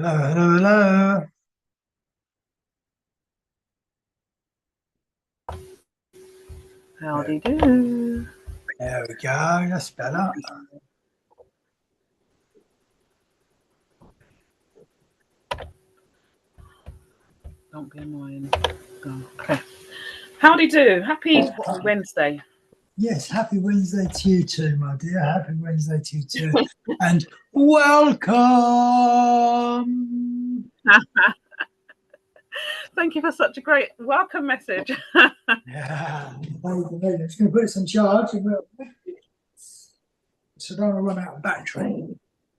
Hello, hello, hello. Howdy do. There we go. That's better. Don't be annoying. Oh, okay. Howdy do. Happy Wednesday. Yes, happy Wednesday to you too, my dear. Happy Wednesday to you too. And welcome. Thank you for such a great welcome message. Yeah. It's going to put some charge. So don't run out of battery.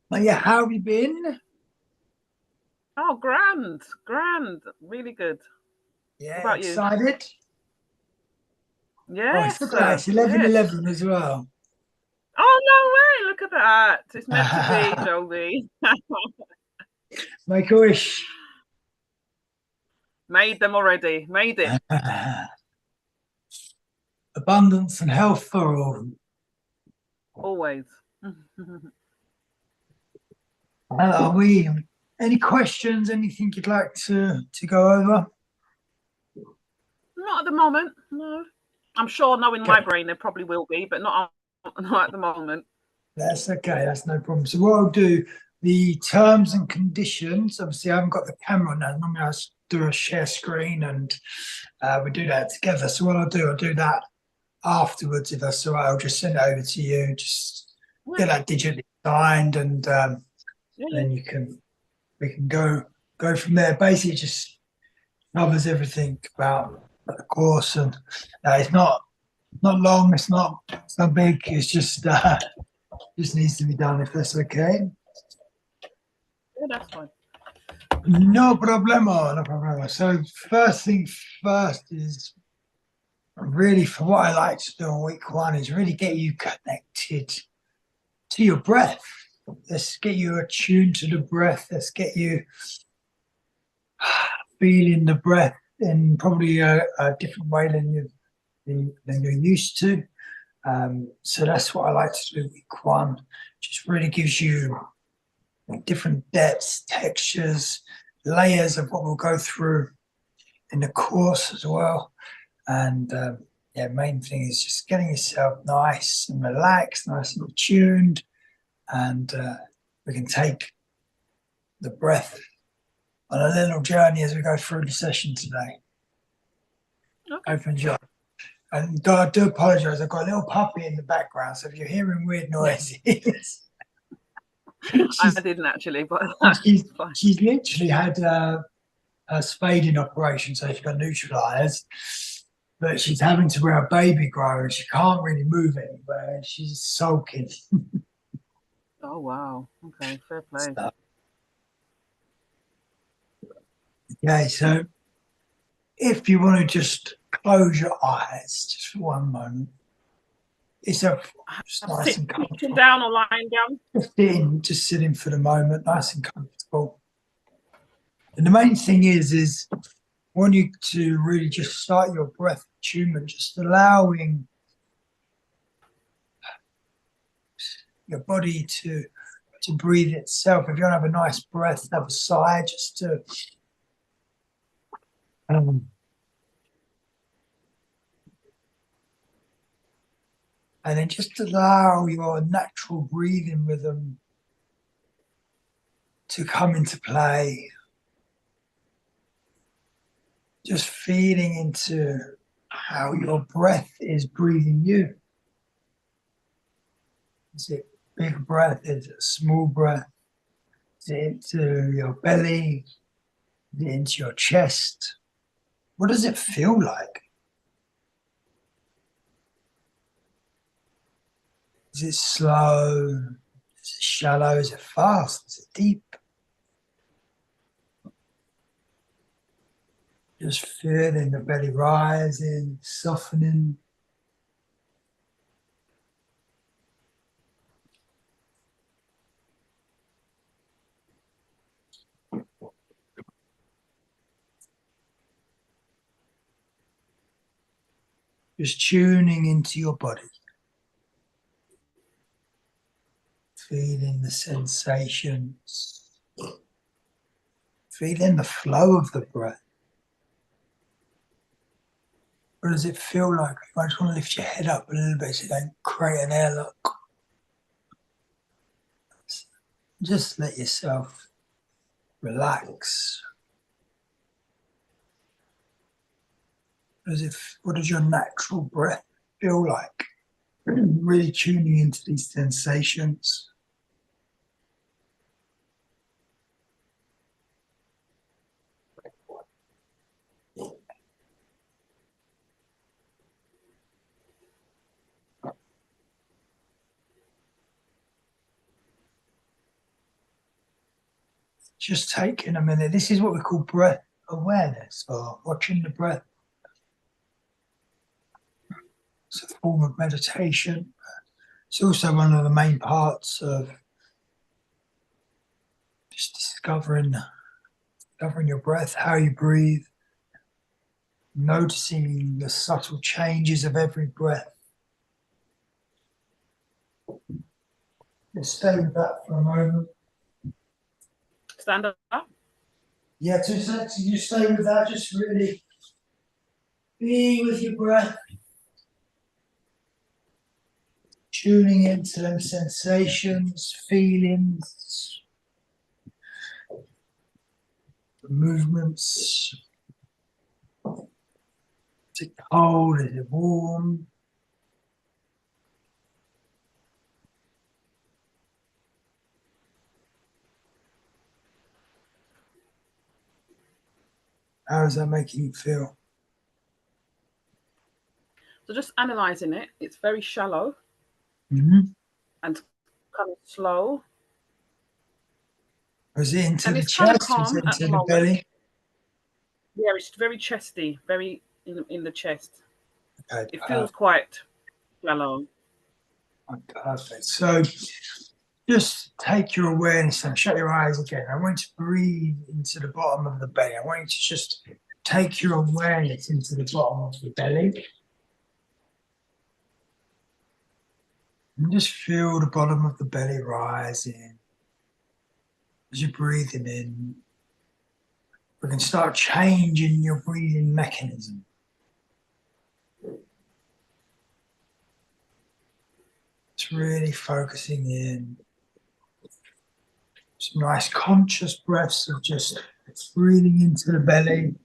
But yeah, how have you been? Oh, grand. Really good. Yeah, What about excited? you? Oh, Yes. it's look at that. It's 11:11 as well. Oh, no way. Look at that. It's meant to be, Jolie. Make a wish. Made them already. Made it. Abundance and health for all. Always. Are we? Any questions? Anything you'd like to go over? Not at the moment. No. I'm sure knowing my brain there probably will be, but not at the moment. That's okay. That's no problem. So what I'll do, the terms and conditions. Obviously, I haven't got the camera on now. Normally, I do a share screen and we do that together. So what I'll do that afterwards. If that's all right, I'll just send it over to you. Just get that digitally signed, and then we can go from there. Basically, just covers everything about the course, and it's not long. It's not big. It's just needs to be done if that's okay. Yeah, that's fine. No problemo, no problemo. So first thing first is really for what I like to do on week one is really get you connected to your breath. Let's get you attuned to the breath. Let's get you feeling the breath in probably a different way than you're used to. So that's what I like to do week one. Just really gives you different depths, textures, layers of what we'll go through in the course as well. And main thing is just getting yourself nice and relaxed, nice and attuned, and we can take the breath on a little journey as we go through the session today. Okay. Open your. And I do apologise. I've got a little puppy in the background, so if you're hearing weird noises, I didn't actually, but she's literally had a spading operation, so she got neutralised. But she's having to wear a baby grow, and she can't really move anywhere. She's sulking. Oh wow! Okay, fair play. Okay, so if you want to just close your eyes just for one moment. It's just nice and comfortable. Sitting down or lying down? Just sitting for the moment, nice and comfortable. And the main thing is I want you to really just start your breath attunement, just allowing your body to breathe itself. If you don't have a nice breath, have a sigh, just to and then just allow your natural breathing rhythm to come into play. Just feeding into how your breath is breathing you. Is it big breath? Is it a small breath? Is it into your belly? Is it into your chest? What does it feel like? Is it slow? Is it shallow? Is it fast? Is it deep? Just feeling the belly rising, softening. Just tuning into your body. Feeling the sensations. Feeling the flow of the breath. What does it feel like? I just want to lift your head up a little bit so you don't create an airlock. Just let yourself relax. What does your natural breath feel like? Really tuning into these sensations. Just taking a minute. This is what we call breath awareness, or watching the breath. It's a form of meditation. It's also one of the main parts of just discovering your breath, how you breathe, noticing the subtle changes of every breath. Just stay with that for a moment. Stand up. Yeah, just you stay with that. Just really be with your breath, tuning into them sensations, feelings, the movements. Is it cold? Is it warm? How is that making you feel? So just analysing it, it's very shallow Mm-hmm. and kind of slow. Was it into And the it's kind of chest? Was calm it at the into the moment. belly? Yeah, it's very chesty, very in the chest. Okay, It feels quite shallow. perfect. So just take your awareness and shut your eyes again. I want you to breathe into the bottom of the belly. I want you to just take your awareness into the bottom of the belly. And just feel the bottom of the belly rising. As you're breathing in, we can start changing your breathing mechanism. It's really focusing in. Some nice conscious breaths of just breathing into the belly.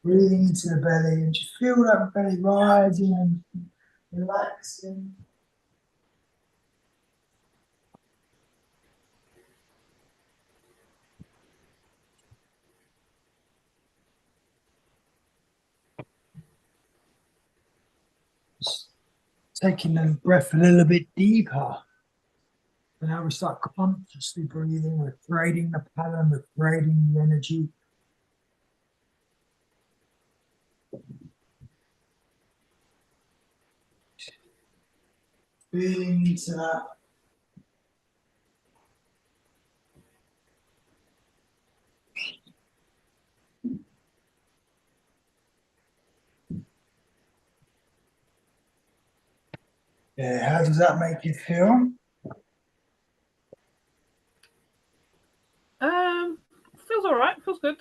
Breathing into the belly and just feel that belly rising and relaxing. Just taking the breath a little bit deeper. And now we start consciously breathing. We're creating the pattern, we're creating the energy. Feeling into that. Yeah, how does that make you feel? Feels all right. Feels good.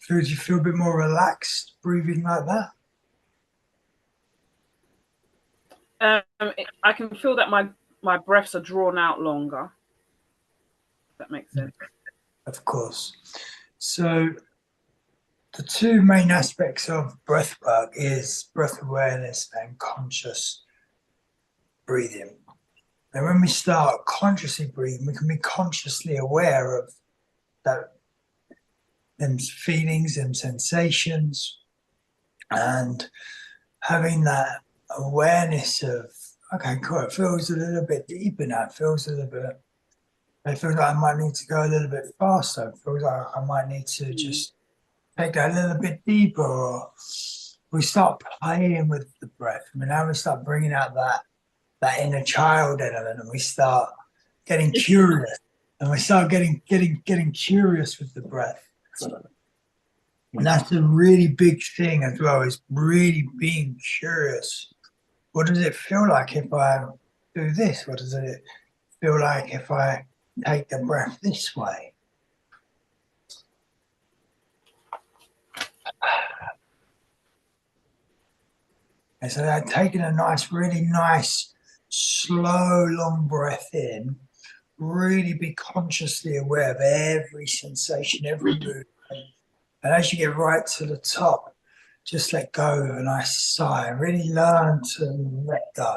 Do you feel a bit more relaxed breathing like that? I can feel that my breaths are drawn out longer. If that makes sense. Of course. So the two main aspects of breath work is breath awareness and conscious breathing. And when we start consciously breathing, we can be consciously aware of that, them feelings and sensations, and having that awareness of, okay, cool, it feels a little bit deeper now, it feels a little bit It feels like I might need to go a little bit faster. It feels like I might need to just take that a little bit deeper. Or we start playing with the breath. I mean, now we start bringing out that inner child element, and we start getting curious, and we start getting curious with the breath. And that's a really big thing as well, is really being curious. What does it feel like if I do this? What does it feel like if I take the breath this way? And so that taking a nice, really nice, slow, long breath in, really be consciously aware of every sensation, every movement. And as you get right to the top, just let go of a nice sigh. Really learn to let go.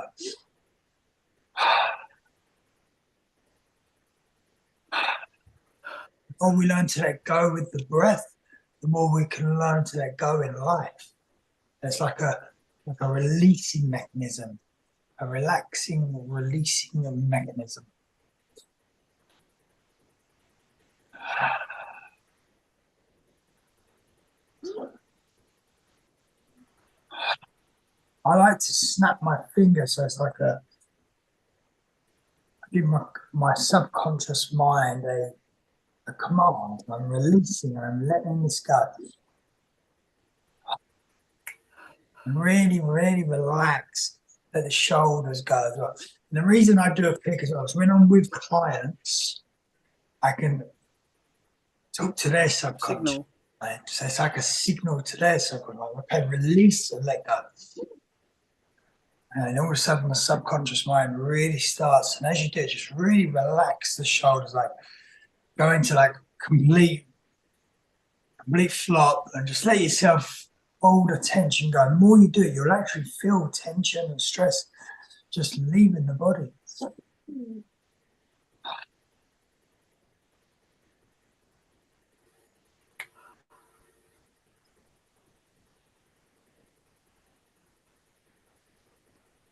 The more we learn to let go with the breath, the more we can learn to let go in life. It's like a releasing mechanism, a relaxing, releasing mechanism. I like to snap my fingers, so it's like I give my subconscious mind a command. I'm releasing and I'm letting this go. And really, really relax, let the shoulders go as well. And the reason I do a pick as well is when I'm with clients, I can talk to their subconscious mind. So it's like a signal to their subconscious mind. Okay, release and let go. And all of a sudden the subconscious mind really starts, and as you do, just really relax the shoulders, like go into like complete flop, and just let yourself hold the tension go. The more you do it, you'll actually feel tension and stress just leaving the body.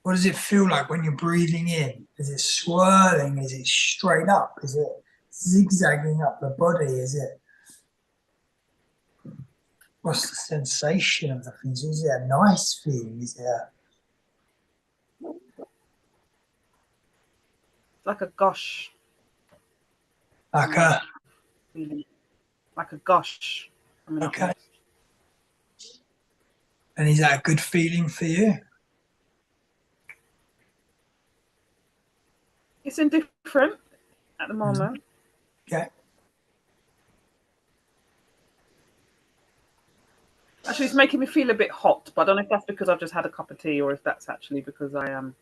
What does it feel like when you're breathing in? Is it swirling? Is it straight up? Is it zigzagging up the body? Is it? What's the sensation of the things? Is it a nice feeling? Is it like a gush? like a gush. Okay. And is that a good feeling for you? It's indifferent at the moment. Okay. Actually, it's making me feel a bit hot, but I don't know if that's because I've just had a cup of tea or if that's actually because I am.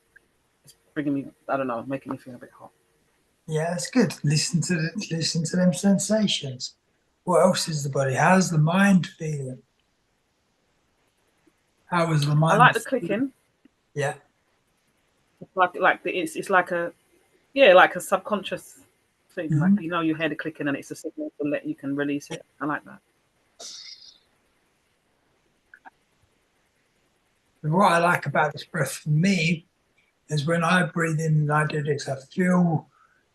It's bringing me, I don't know, making me feel a bit hot. Yeah, that's good. Listen to them sensations. What else is the body? How's the mind feeling? How was the mind? I like the clicking. Yeah. It's like a like a subconscious thing. Mm-hmm. Like you hear the clicking and it's a signal to let you can release it. I like that. And what I like about this breath for me is when I breathe in and I do this, I feel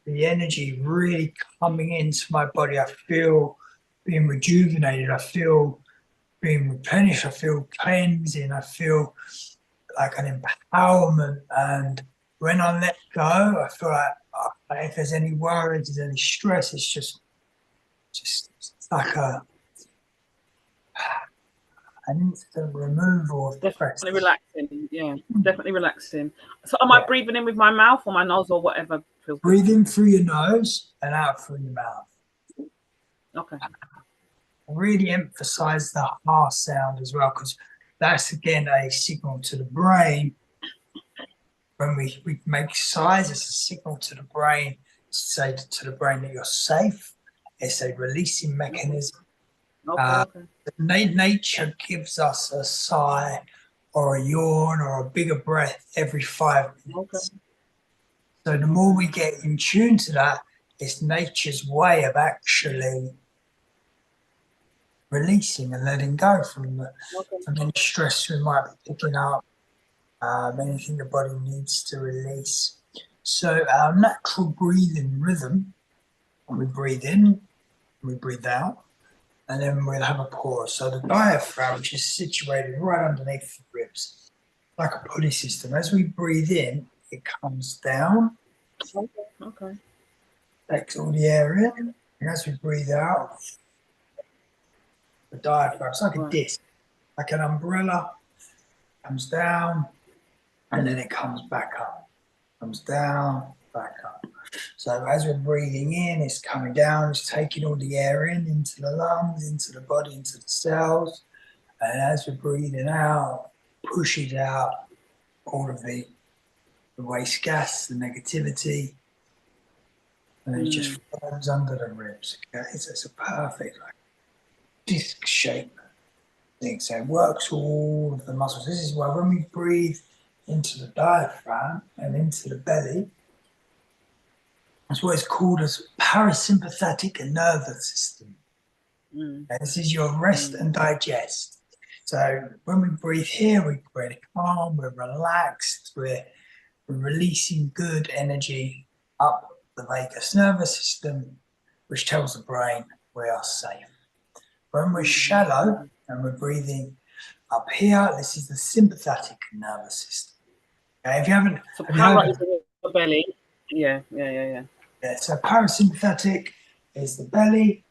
the energy really coming into my body. I feel being rejuvenated. I feel being replenished. I feel cleansing. I feel like an empowerment. And when I let go, I feel like if there's any worries, there's any stress, it's just like an instant removal of stress. Definitely relaxing. Yeah, definitely relaxing. So am I breathing in with my mouth or my nose or whatever feels good? Breathe in through your nose and out through your mouth. Okay. Really emphasize the ha sound as well, because that's again a signal to the brain. When we make sighs, it's a signal to the brain to say to the brain that you're safe. It's a releasing mechanism. Okay. Nature gives us a sigh or a yawn or a bigger breath every 5 minutes. Okay. So the more we get in tune to that, it's nature's way of actually releasing and letting go from any stress we might be picking up, anything the body needs to release. So our natural breathing rhythm And we breathe in, we breathe out, and then we'll have a pause. So the diaphragm, which is situated right underneath the ribs, like a pulley system. As we breathe in, it comes down. Okay. Takes all the air in, and as we breathe out, the diaphragm, it's like a disc, like an umbrella, comes down, and then it comes back up. Comes down, back up. So as we're breathing in, it's coming down, it's taking all the air in, into the lungs, into the body, into the cells. And as we're breathing out, pushes out all of the waste gas, the negativity, and it just forms under the ribs. Okay, so it's a perfect disc shape thing. So it works all of the muscles. This is why when we breathe into the diaphragm and into the belly, that's what is called as parasympathetic nervous system. And this is your rest and digest. So when we breathe here, we're calm, we're relaxed, we're releasing good energy up the vagus nervous system, which tells the brain we are safe. When we're shallow and we're breathing up here, this is the sympathetic nervous system. Okay, if you haven't, so para is the belly. Yeah. So parasympathetic is the belly.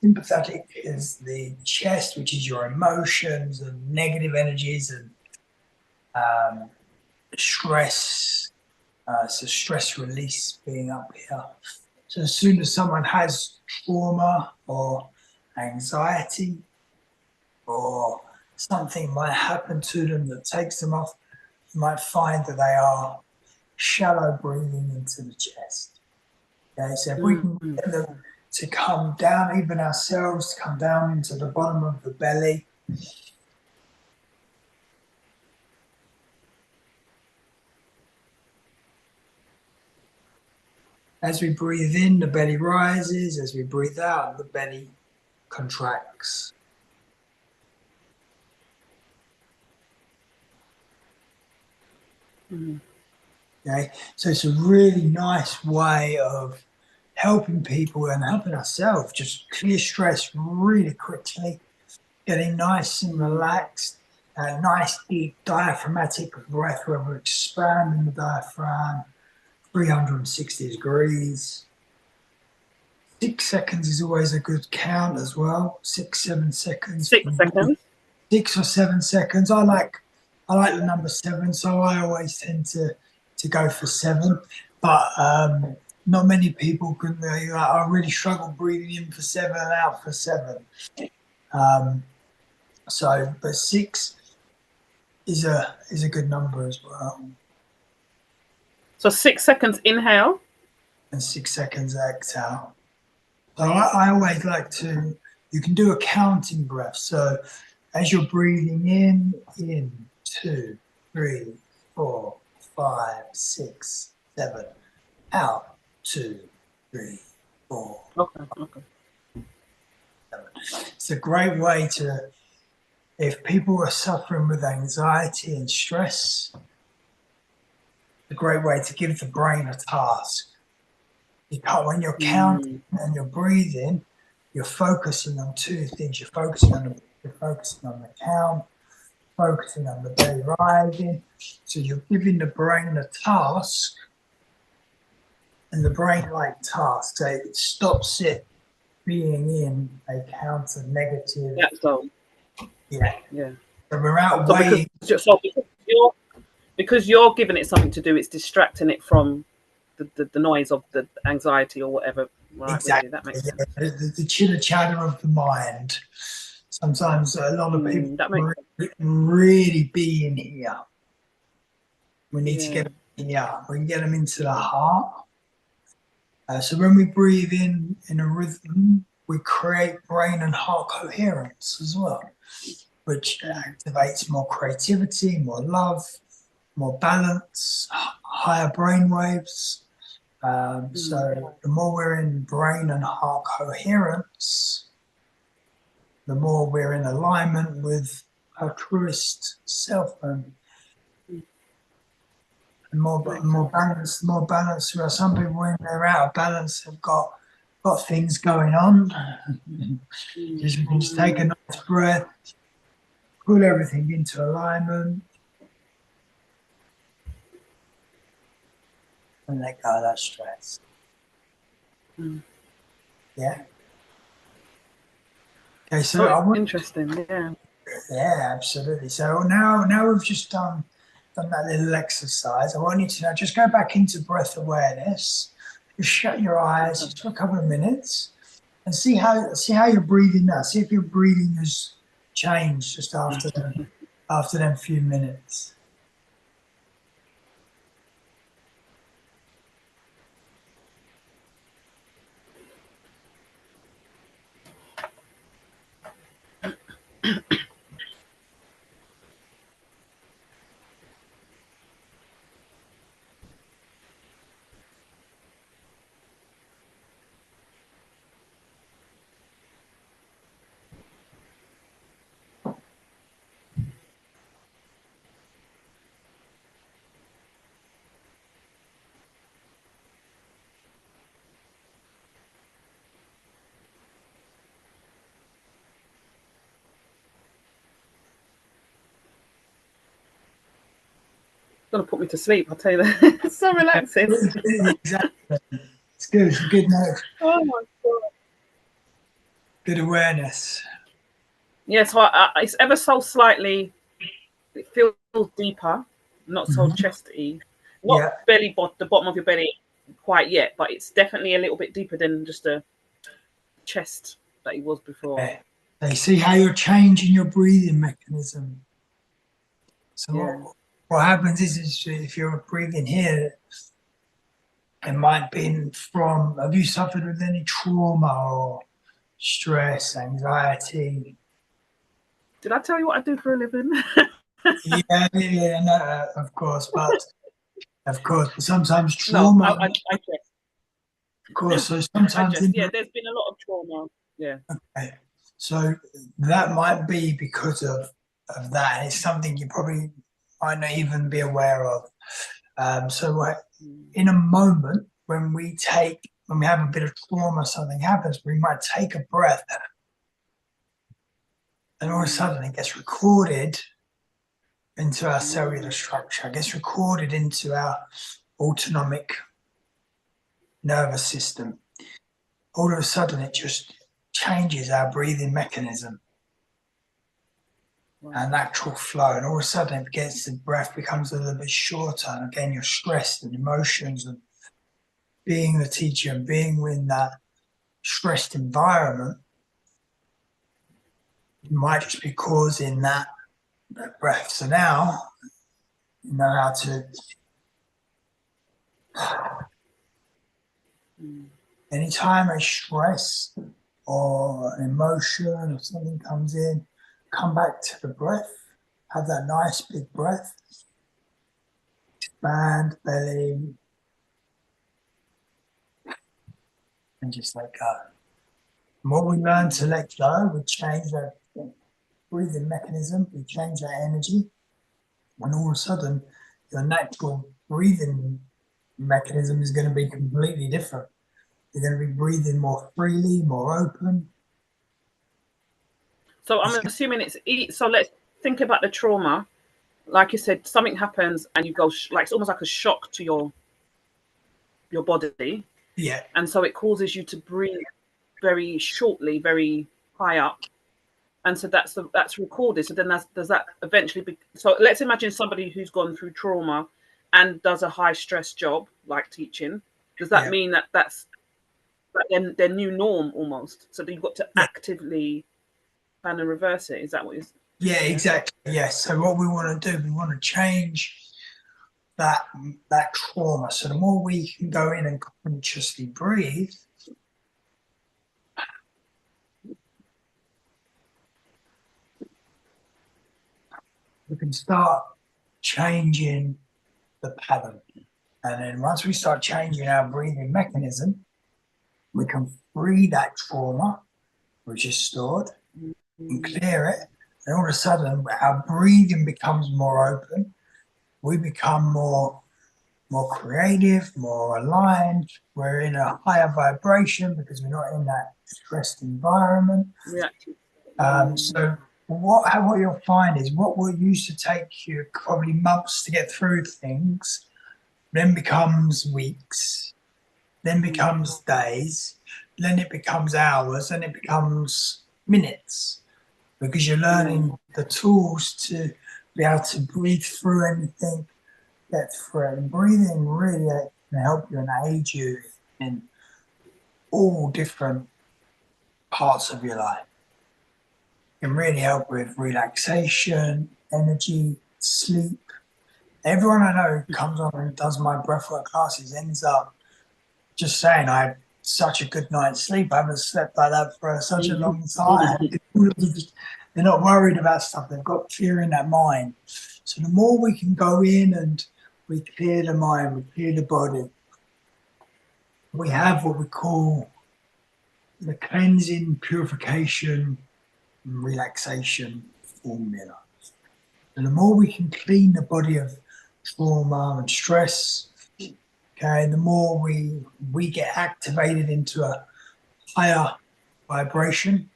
Sympathetic is the chest, which is your emotions and negative energies and stress. So stress release being up here. So as soon as someone has trauma or anxiety or something might happen to them that takes them off, you might find that they are shallow breathing into the chest. Okay, so if we can get them to come down, even ourselves, to come down into the bottom of the belly. As we breathe in, the belly rises. As we breathe out, the belly contracts. Okay, so it's a really nice way of helping people and helping ourselves just clear stress really quickly, getting nice and relaxed, a nice deep diaphragmatic breath where we're expanding the diaphragm 360 degrees. 6 seconds is always a good count as well. 6, 7 seconds. 6 seconds. 6 or 7 seconds. I like the number 7, so I always tend to go for 7. But not many people can. I really struggle breathing in for 7 and out for 7. But 6 is a good number as well. So 6 seconds inhale and 6 seconds exhale. So I always like to. You can do a counting breath. So as you're breathing in 2, 3, 4, 5, 6, 7. Out 2, 3, 4. Okay. 7. It's a great way to, if people are suffering with anxiety and stress, a great way to give the brain a task. Because when you're counting and you're breathing, you're focusing on 2 things. You're focusing on the count, focusing on the belly rising. So you're giving the brain a task, and the brain like tasks. So it stops it being in a counter negative. Yeah. So. Yeah. So we're outweighing. Because you're giving it something to do, it's distracting it from the noise of the anxiety or whatever. Right? Exactly. Really, that makes sense. The chitter chatter of the mind. Sometimes a lot of people really be in here. We need to get them in here. We can get them into the heart. So when we breathe in a rhythm, we create brain and heart coherence as well, which activates more creativity, more love, more balance, higher brain waves. So the more we're in brain and heart coherence, the more we're in alignment with our truest self and more balance. Some people, when they're out of balance, have got got things going on. Just take a nice breath, pull everything into alignment, and let go of that stress. Yeah. Okay, so I want, interesting, yeah. Yeah, absolutely. So now we've just done that little exercise. I want you to now just go back into breath awareness. Just shut your eyes just for a couple of minutes and see how you're breathing now. See if your breathing has changed just after them few minutes. Gonna put me to sleep, I'll tell you that. It's so relaxing. Exactly. It's good. It's a good note. Oh my god. Good awareness. Yeah, so it's ever so slightly, it feels deeper, not so chesty, not belly the bottom of your belly quite yet, but it's definitely a little bit deeper than just a chest that it was before. Yeah. So you see how you're changing your breathing mechanism. So what happens is if you're breathing here, it might be from, have you suffered with any trauma or stress, anxiety? Did I tell you what I do for a living? Yeah, no, of course, but sometimes No, trauma. I just. Of course, so sometimes Yeah, there's been a lot of trauma. Yeah. Okay. So that might be because of that. It's something you probably might not even be aware of. In a moment when we have a bit of trauma, something happens, we might take a breath, and all of a sudden it gets recorded into our cellular structure, it gets recorded into our autonomic nervous system. All of a sudden it just changes our breathing mechanism. Our natural flow, and all of a sudden the breath becomes a little bit shorter, and again you're stressed, and emotions and being the teacher and being in that stressed environment might just be causing that breath. So now you know how to anytime a stress or an emotion or something comes in, come back to the breath, have that nice big breath, expand belly, and just let go. The more we learn to let go, we change that breathing mechanism, we change that energy, and all of a sudden, your natural breathing mechanism is going to be completely different. You're going to be breathing more freely, more open. So I'm assuming so let's think about the trauma. Like you said, something happens and you go like it's almost like a shock to your body. Yeah. And so it causes you to breathe very shortly, very high up. And so that's recorded. So then does that eventually be, so let's imagine somebody who's gone through trauma and does a high stress job like teaching. Does that mean that's their new norm almost? So you've got to actively kind of reverse it. Is that what you're saying? Yeah, exactly. Yes. So what we want to do, we want to change that trauma. So the more we can go in and consciously breathe, we can start changing the pattern. And then once we start changing our breathing mechanism, we can free that trauma, which is stored, and clear it. And all of a sudden, our breathing becomes more open. We become more more creative, more aligned. We're in a higher vibration because we're not in that stressed environment. Reactive. So what you'll find is what will used to take you probably months to get through things, then becomes weeks, then becomes days, then it becomes hours, and it becomes minutes, because you're learning the tools to be able to breathe through anything, get through it. And breathing really can help you and aid you in all different parts of your life. It can really help with relaxation, energy, sleep. Everyone I know who comes on and does my breathwork classes ends up just saying, I had such a good night's sleep. I haven't slept like that for such a long time. They're not worried about stuff. They've got clear in their mind. So the more we can go in and we clear the mind, we clear the body, we have what we call the cleansing, purification, and relaxation formula. And the more we can clean the body of trauma and stress, okay, the more we get activated into a higher vibration,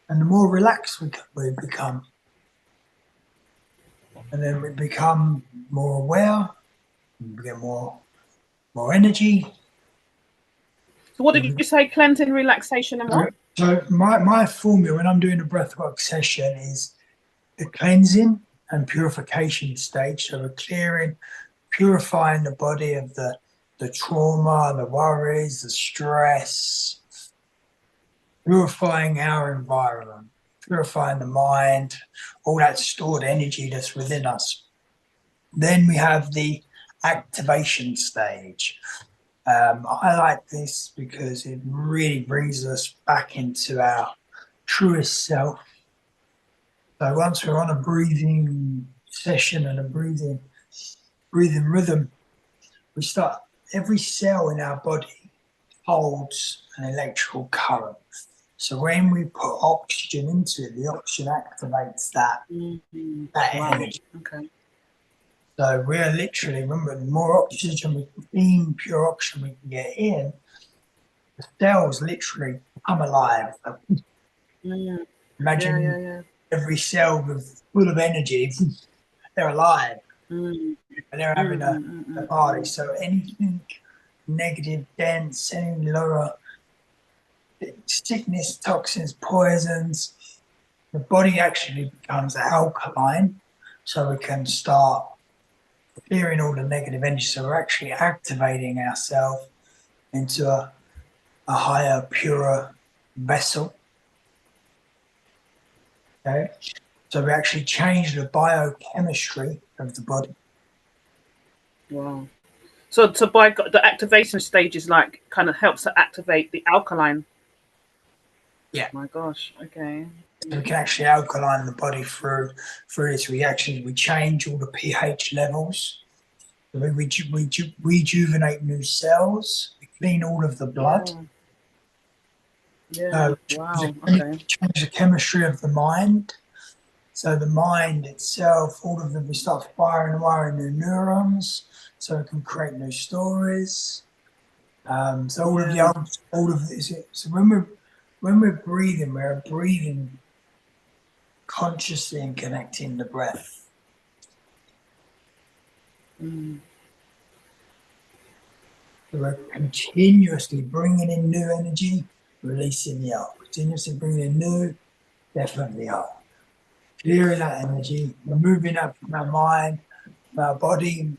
and the more relaxed we become. And then we become more aware, we get more energy. So what did you say? Cleansing, relaxation, and what? So my formula when I'm doing a breathwork session is the cleansing and purification stage. So we're clearing, purifying the body of the trauma, the worries, the stress, purifying our environment, purifying the mind, all that stored energy that's within us. Then we have the activation stage. I like this because it really brings us back into our truest self. So once we're on a breathing session and a breathing rhythm, we start, every cell in our body holds an electrical current. So when we put oxygen into it, the oxygen activates that energy. Okay. So we're literally, remember, the more oxygen we clean, pure oxygen we can get in, the cells literally come alive. Imagine every cell is full of energy. They're alive. And they're having a party. So anything negative, dense, any lower sickness, toxins, poisons, the body actually becomes alkaline, so we can start clearing all the negative energy. So we're actually activating ourselves into a higher, purer vessel. Okay, so we actually change the biochemistry of the body. Wow. So by the activation stage is like kind of helps to activate the alkaline. Yeah. My gosh. Okay. So we can actually alkaline the body through this reaction. We change all the pH levels. We rejuvenate new cells. We clean all of the blood. Wow. Okay. Change the chemistry of the mind. So the mind itself, all of them, we start wiring new neurons, so we can create new stories. So all of this. So when we're breathing, we're breathing consciously and connecting the breath. So we're continuously bringing in new energy, releasing the old. Continuously bringing in new, definitely old. Clearing that energy, removing that from our mind, from our body.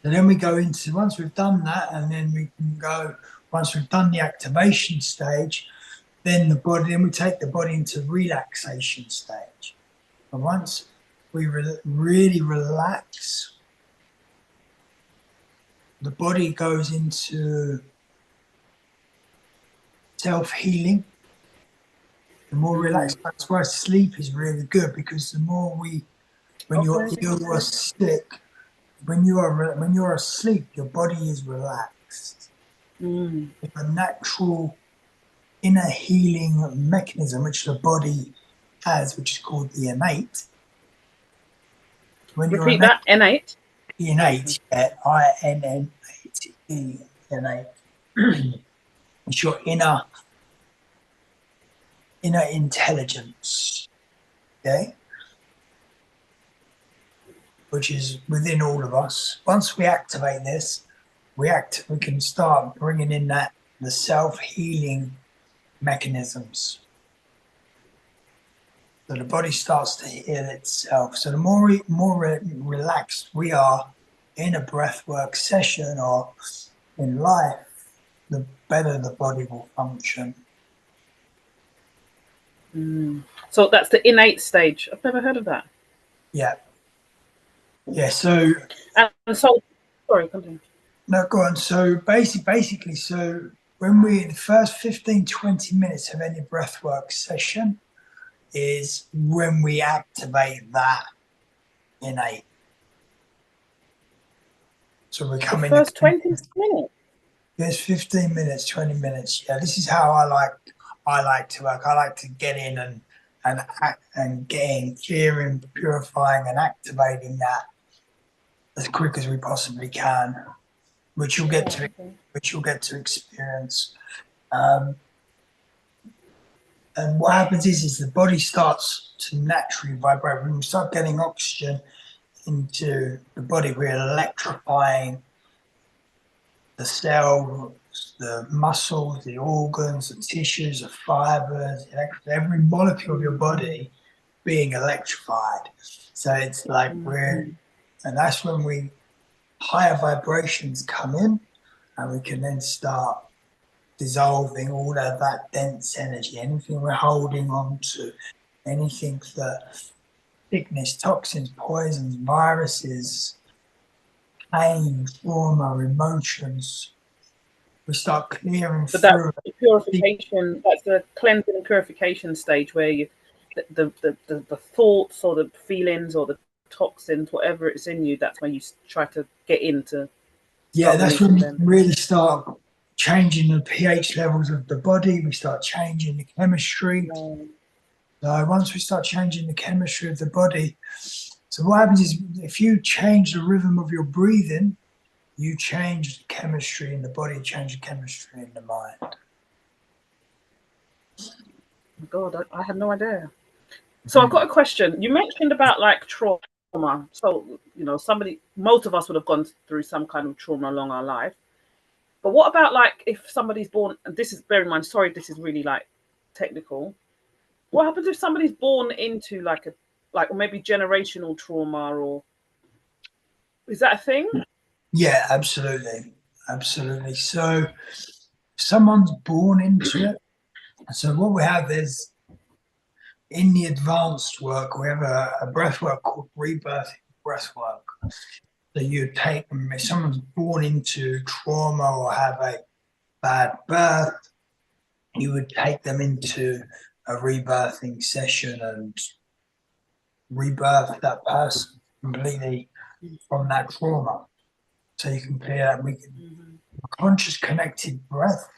And then we go into, once we've done that, and then we can go, once we've done the activation stage, then we take the body into relaxation stage. And once we really relax, the body goes into self-healing. The more relaxed, that's why sleep is really good, because the more when you're ill or sick, when you're asleep, your body is relaxed. It's a natural inner healing mechanism which the body has, which is called the innate. Repeat that, innate. innate, I-N-N-A-T-E, innate. It's your inner intelligence, okay, which is within all of us. Once we activate this, we can start bringing in the self-healing mechanisms. So the body starts to heal itself. So the more relaxed we are in a breathwork session or in life, the better the body will function. So that's the innate stage. I've never heard of that. Yeah. So and so, sorry, continue. No, go on. So basically, so when the first 15-20 minutes of any breathwork session is when we activate that innate. So we're coming the first 20 minutes. Yes, 15 minutes, 20 minutes. Yeah, this is how I like to work. I like to get in and getting clearing, purifying, and activating that as quick as we possibly can, which you'll get to experience. And what happens is the body starts to naturally vibrate. When we start getting oxygen into the body, we're electrifying the cells, the muscles, the organs, the tissues, the fibers, every molecule of your body being electrified. So it's like and that's when higher vibrations come in, and we can then start dissolving all of that dense energy, anything we're holding on to, anything that sickness, toxins, poisons, viruses, pain, trauma, emotions, we start clearing through. That's the purification, that's the cleansing and purification stage where the thoughts or the feelings or the toxins, whatever it's in you, that's when you try to get into. Yeah, that's when we really start changing the pH levels of the body. We start changing the chemistry. So once we start changing the chemistry of the body, so what happens is if you change the rhythm of your breathing, you change the chemistry in the body, change the chemistry in the mind. God, I had no idea. So I've got a question. You mentioned about like trauma. So, most of us would have gone through some kind of trauma along our life. But what about like if somebody's born, and this is, bear in mind, sorry, this is really like technical. What happens if somebody's born into or maybe generational trauma, or is that a thing? Yeah, absolutely. Absolutely. So someone's born into it. So what we have is in the advanced work, we have a breath work called rebirthing breathwork. So you take them, if someone's born into trauma or have a bad birth, you would take them into a rebirthing session and rebirth that person completely from that trauma. So you can clear that. We can conscious connected breath.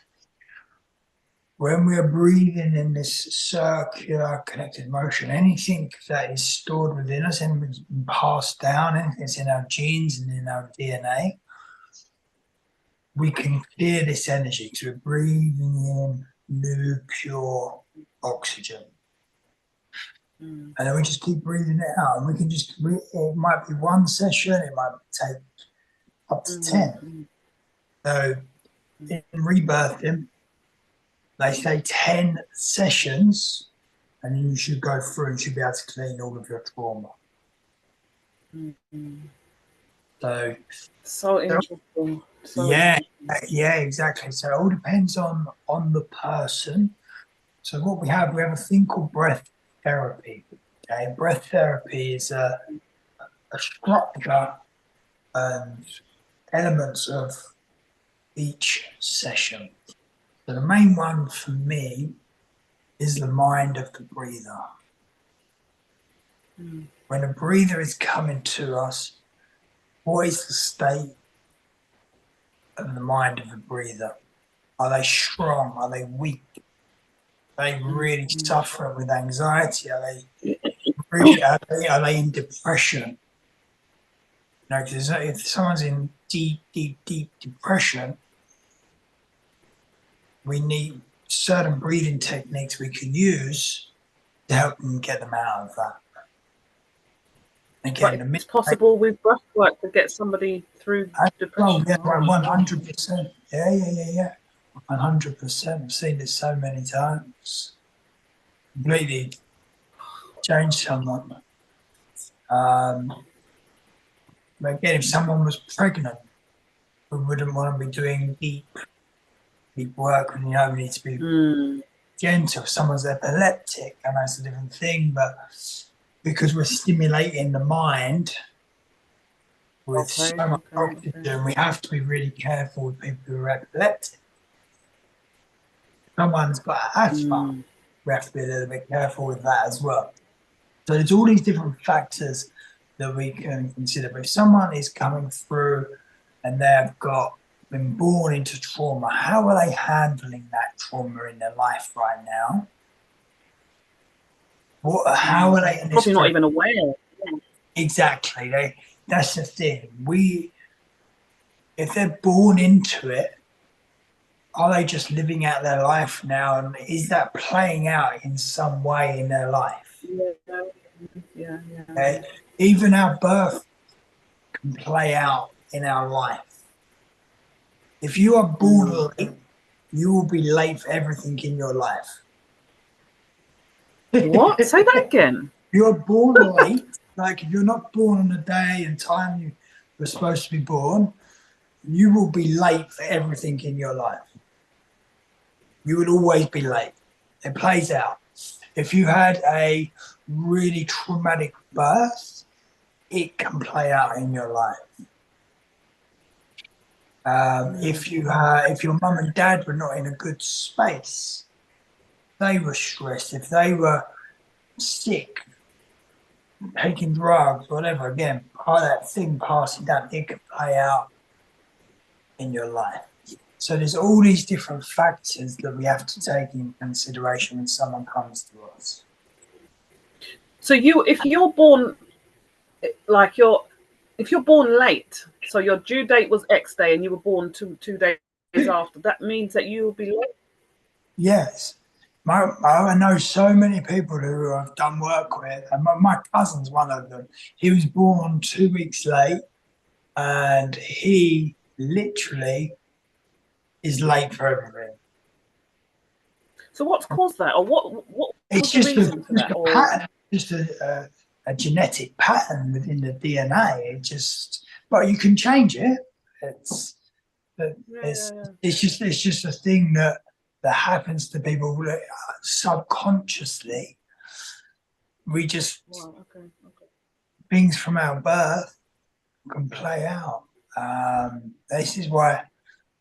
When we are breathing in this circular connected motion, anything that is stored within us and passed down, anything that's in our genes and in our DNA, we can clear this energy because we're breathing in new, pure oxygen. And then we just keep breathing it out. And we can it might be one session, it might take up to 10. So in rebirthing, they say 10 sessions, and you should go through and should be able to clean all of your trauma. So interesting. Yeah, exactly. So it all depends on the person. So what we have a thing called breath therapy. Okay, breath therapy is a structure and elements of each session. So the main one for me is the mind of the breather. When a breather is coming to us, what is the state of the mind of the breather? Are they strong? Are they weak? Are they really suffering with anxiety? Are they in depression? You know, because if someone's in deep, deep, deep depression, we need certain breathing techniques we can use to help them get them out of that. Again, But it's possible with breathwork to get somebody through depression. Yeah, 100%. Yeah. 100%. I've seen this so many times. Completely change someone. But again, if someone was pregnant, we wouldn't want to be doing deep work. And, you know, we need to be gentle. If someone's epileptic, I know it's a different thing, but because we're stimulating the mind with so much oxygen, we have to be really careful with people who are epileptic. Someone's got asthma, we have to be a little bit careful with that as well. So there's all these different factors that we can consider. But if someone is coming through and they've been born into trauma, how are they handling that trauma in their life right now? How are they? Probably not even aware. Exactly. That's the thing. If they're born into it, are they just living out their life now? And is that playing out in some way in their life? Yeah. Okay? Even our birth can play out in our life. If you are born late, you will be late for everything in your life. What? Say that again. If you're born late, like if you're not born on the day and time you were supposed to be born, you will be late for everything in your life. You will always be late. It plays out. If you had a really traumatic birth, it can play out in your life. If your mum and dad were not in a good space, they were stressed, if they were sick, taking drugs, whatever, again, part of that thing passing down, it can play out in your life. So there's all these different factors that we have to take in consideration when someone comes to us. So if you're born if you're born late, so your due date was X day and you were born two days after, that means that you will be late? Yes. I know so many people who I've done work with, and my cousin's one of them. He was born 2 weeks late, and he literally is late for everything. So what's caused that, or what It's was the reason for that? A pattern, just a genetic pattern within the DNA. But you can change it. It's just a thing that happens to people subconsciously. We just things from our birth can play out. This is why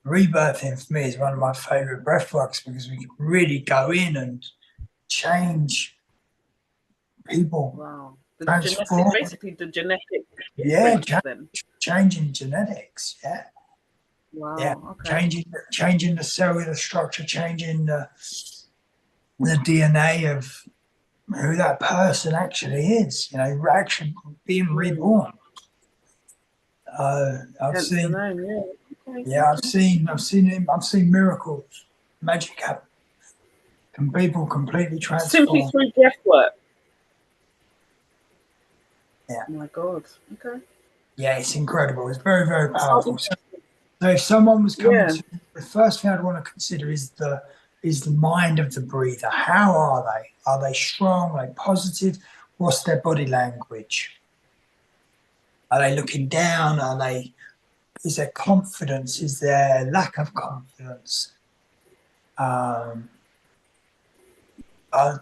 rebirthing for me is one of my favorite breathworks, because we can really go in and change people. Wow. Basically the genetic. Yeah, changing genetics. Yeah. Wow. Yeah. Okay. Changing the cellular structure, changing the DNA of who that person actually is. You know, actually being reborn. I've seen miracles, magic happen. Can people completely transform? Simply through breath work. Yeah. Oh my God. Okay. Yeah, it's incredible. It's very, very powerful. So if someone was coming to, the first thing I'd want to consider is the mind of the breather. How are they? Are they strong? Are they positive? What's their body language? Are they looking down? Is there confidence? Is there lack of confidence?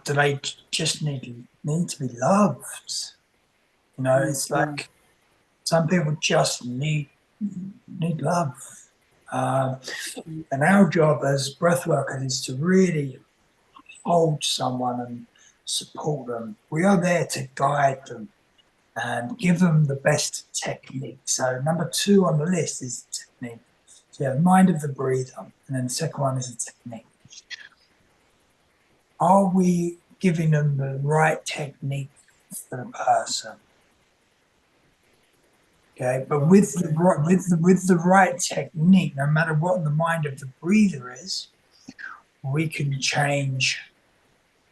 Do they just need to be loved? You know, it's like some people just need love. And our job as breath workers is to really hold someone and support them. We are there to guide them and give them the best technique. So number 2 on the list is technique. So you have mind of the breather, and then the second one is a technique. Are we giving them the right technique for the person? Okay, but with the right technique, no matter what the mind of the breather is, we can change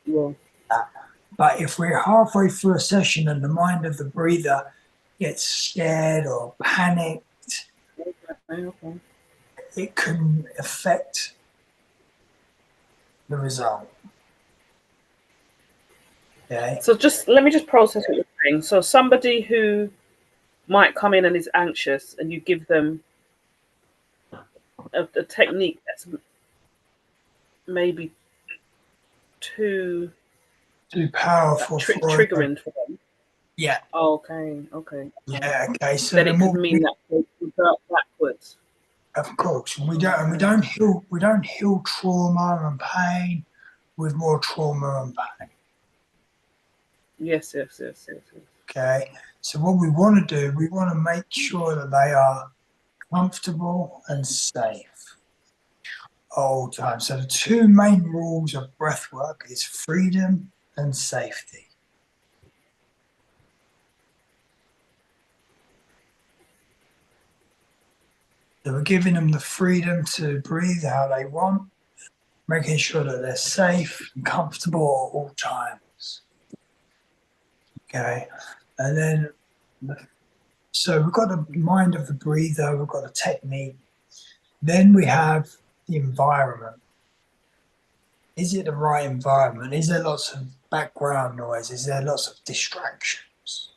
that. But if we're halfway through a session and the mind of the breather gets scared or panicked, it can affect the result. Okay. So let me just process what you're saying. So somebody who might come in and is anxious, and you give them a technique that's maybe too powerful, triggering for them. Yeah. Okay. Yeah. Okay. So then it could mean that they revert backwards. Of course, we don't heal trauma and pain with more trauma and pain. Yes. Okay. So what we want to do, we want to make sure that they are comfortable and safe all the time. So the two main rules of breath work is freedom and safety. So we're giving them the freedom to breathe how they want, making sure that they're safe and comfortable at all times. Okay. And then, so we've got the mind of the breather, we've got the technique. Then we have the environment. Is it the right environment? Is there lots of background noise? Is there lots of distractions?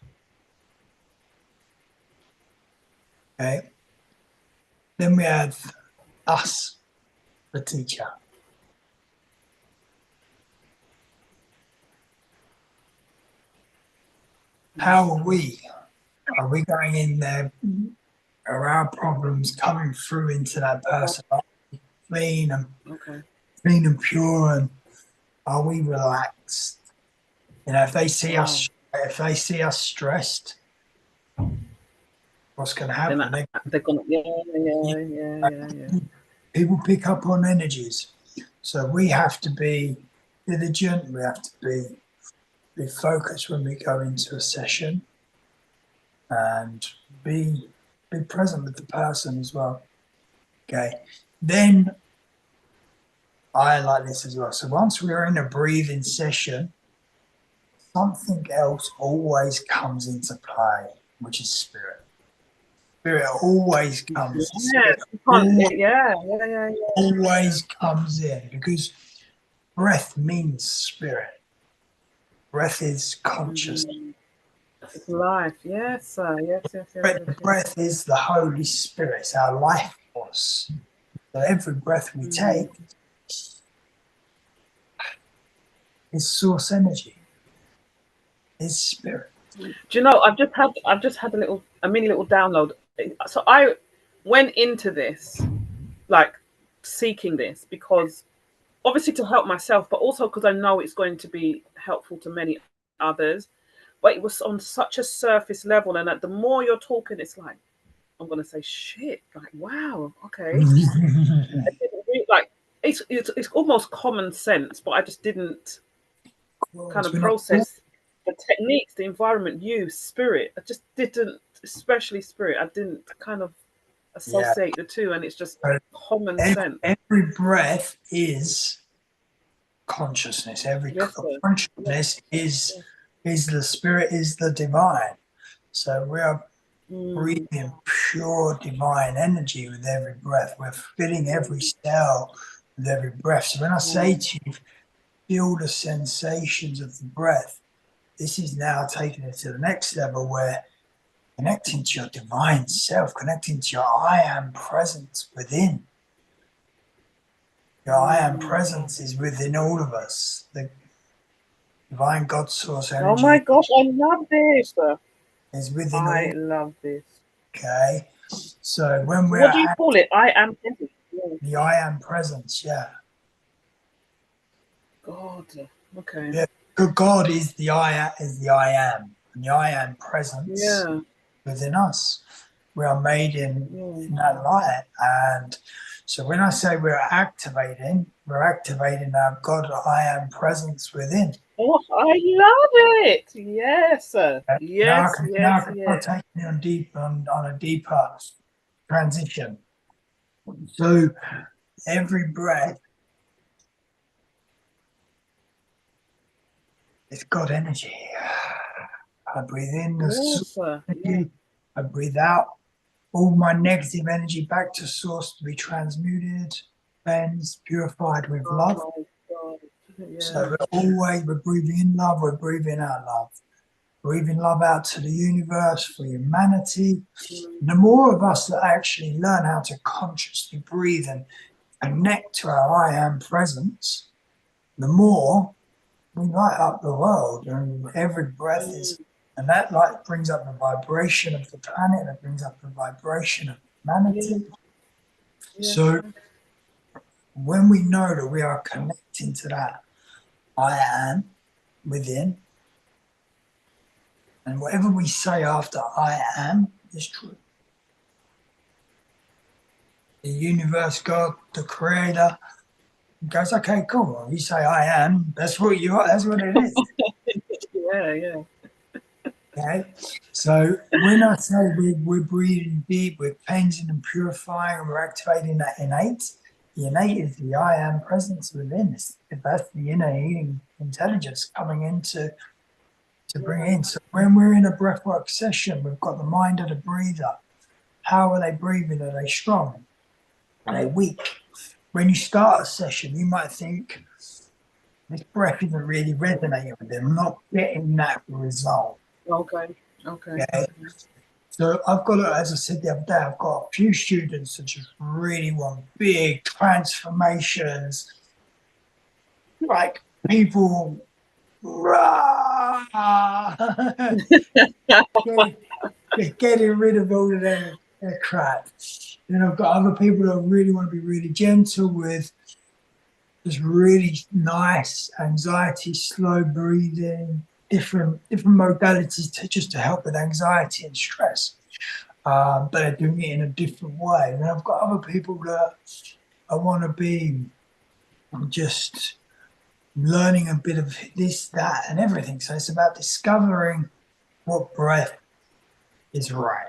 Okay. Then we have us, the teacher. How are we? Are we going in there? Are our problems coming through into that person? Are we clean and pure, and are we relaxed? You know, if they see us stressed, what's going to happen? They're going to, People pick up on energies, so we have to be diligent. We have to be focused when we go into a session, and be present with the person as well. Okay, then I like this as well. So once we're in a breathing session, something else always comes into play, which is spirit. Spirit always comes. Always comes in, because breath means spirit. Breath is consciousness. It's life. Yes. Breath is the Holy Spirit. It's our life force. So every breath we take is source energy. Is spirit. Do you know? I've just had a mini little download. So I went into this like seeking this because obviously to help myself, but also because I know it's going to be helpful to many others. But it was on such a surface level, and the more you're talking, it's like I'm going to say shit. Like wow, okay. Like it's almost common sense, but I just didn't kind of process the techniques, the environment, spirit. I just didn't, especially spirit. I didn't kind of associate the two, and it's just common sense. Every breath is consciousness. Every consciousness is the spirit, is the divine. So we are breathing pure divine energy with every breath. We're filling every cell with every breath. So when I say to you, feel the sensations of the breath, this is now taking it to the next level, where connecting to your divine self, connecting to your I am presence within. Your I am presence is within all of us. The divine God source energy. Oh my gosh, I love this. Is within I love this. Okay. So when we're what do you call it? I am presence. The I am presence, yeah. God. Okay. Yeah. God is the I am, and the I am presence within us. We are made in that light, and so when I say we're activating, we're activating our God I am presence within. Oh, I love it. Yes, sir. Now Yes, I yes, can yes. start taking it on a deeper transition. So every breath is God energy. I breathe in the Yes, source sir. energy. I breathe out all my negative energy back to source to be transmuted, cleansed, purified with Oh love. my God. So Yeah. we're breathing in love, we're breathing out love. Breathing love out to the universe, for humanity. The more of us that actually learn how to consciously breathe and connect to our I am presence, the more we light up the world. And every breath is, and that light brings up the vibration of the planet, it brings up the vibration of Yeah. humanity. Yeah. So when we know that we are connecting to that I am within, and whatever we say after I am is true. The universe, God, the creator, goes, okay, cool. Well, you say I am, that's what you are, that's what it is. Yeah, yeah. Okay. So when I say we're breathing deep, we're cleansing and purifying, and we're activating that innate. The innate is the I am presence within us. That's the inner healing intelligence coming into to bring in. So when we're in a breathwork session, we've got the mind of the breather. How are they breathing? Are they strong? Are they weak? When you start a session, you might think, this breath isn't really resonating with them. I'm not getting that result. Okay. Okay. Okay. So I've got, as I said the other day, I've got a few students that just really want big transformations, like people rah, getting rid of all of their crap. Then I've got other people that really want to be really gentle with just really nice anxiety, slow breathing, different modalities to help with anxiety and stress. But they're doing it in a different way. And I've got other people that I want to be just learning a bit of this, that, and everything. So it's about discovering what breath is right.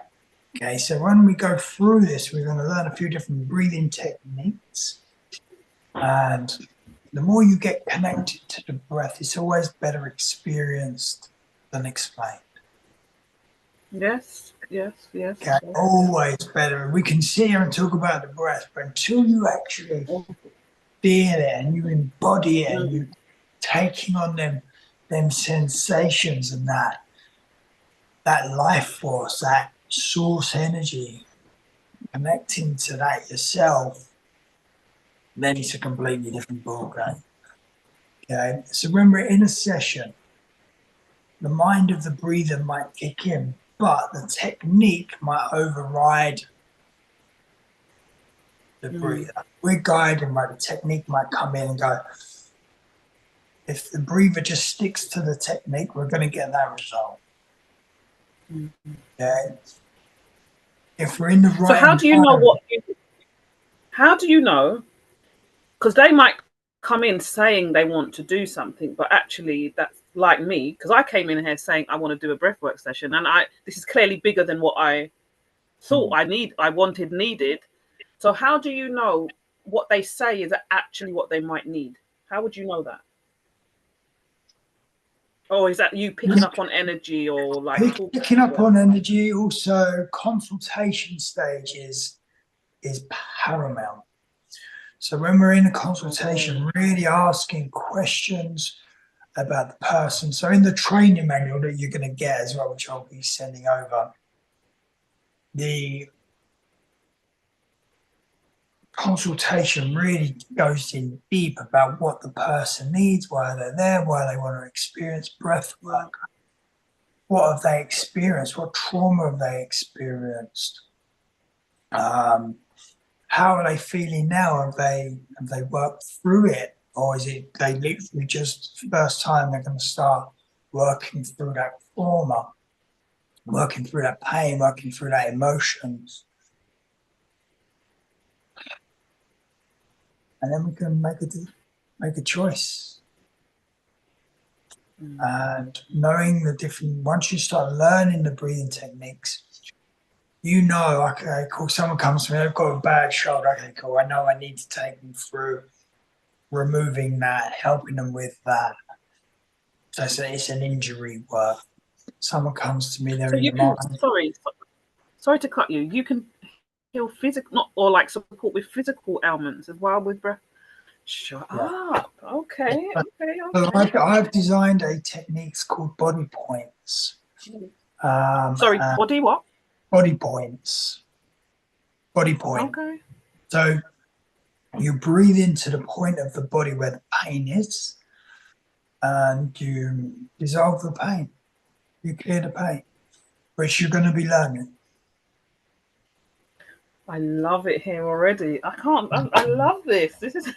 Okay, so when we go through this, we're going to learn a few different breathing techniques. And the more you get connected to the breath, it's always better experienced than explained. Yes, yes, yes. Okay, always better. We can sit here and talk about the breath, but until you actually feel it and you embody it and you taking on them sensations and that life force, that source energy, connecting to that yourself, then it's a completely different ballgame. Okay, so when we're in a session, the mind of the breather might kick in, but the technique might override the breather. We're guiding, right? The technique might come in and go. If the breather just sticks to the technique, we're going to get that result. Okay. If we're in the right. So how do you know what? How do you know? Because they might come in saying they want to do something, but actually that's like me, because I came in here saying I want to do a breathwork session, and this is clearly bigger than what I thought needed. So how do you know what they say is actually what they might need? How would you know that? Or is that you picking up on energy or like picking up on energy? Also, consultation stage is paramount. So when we're in a consultation, really asking questions about the person. So in the training manual that you're going to get as well, which I'll be sending over, the consultation really goes in deep about what the person needs, why they're there, why they want to experience breath work, what have they experienced, what trauma have they experienced, how are they feeling now, have they worked through it, or is it they literally just first time they're going to start working through that trauma, working through that pain, working through that emotions. and then we can make a choice. And knowing the different, once you start learning the breathing techniques, you know, okay, cool, someone comes to me, they've got a bad shoulder, okay, cool, I know I need to take them through removing that, helping them with that. So it's an injury work. Someone comes to me, they're So in you the can, mind. sorry to cut you. You can heal physical, not or like support with physical ailments as well with breath. Shut up. Okay. So I've designed a technique called body points. Sorry, body what? Body points. Body point. Okay. So you breathe into the point of the body where the pain is, and you dissolve the pain. You clear the pain, which you're going to be learning. I love it here already. I love this. This is.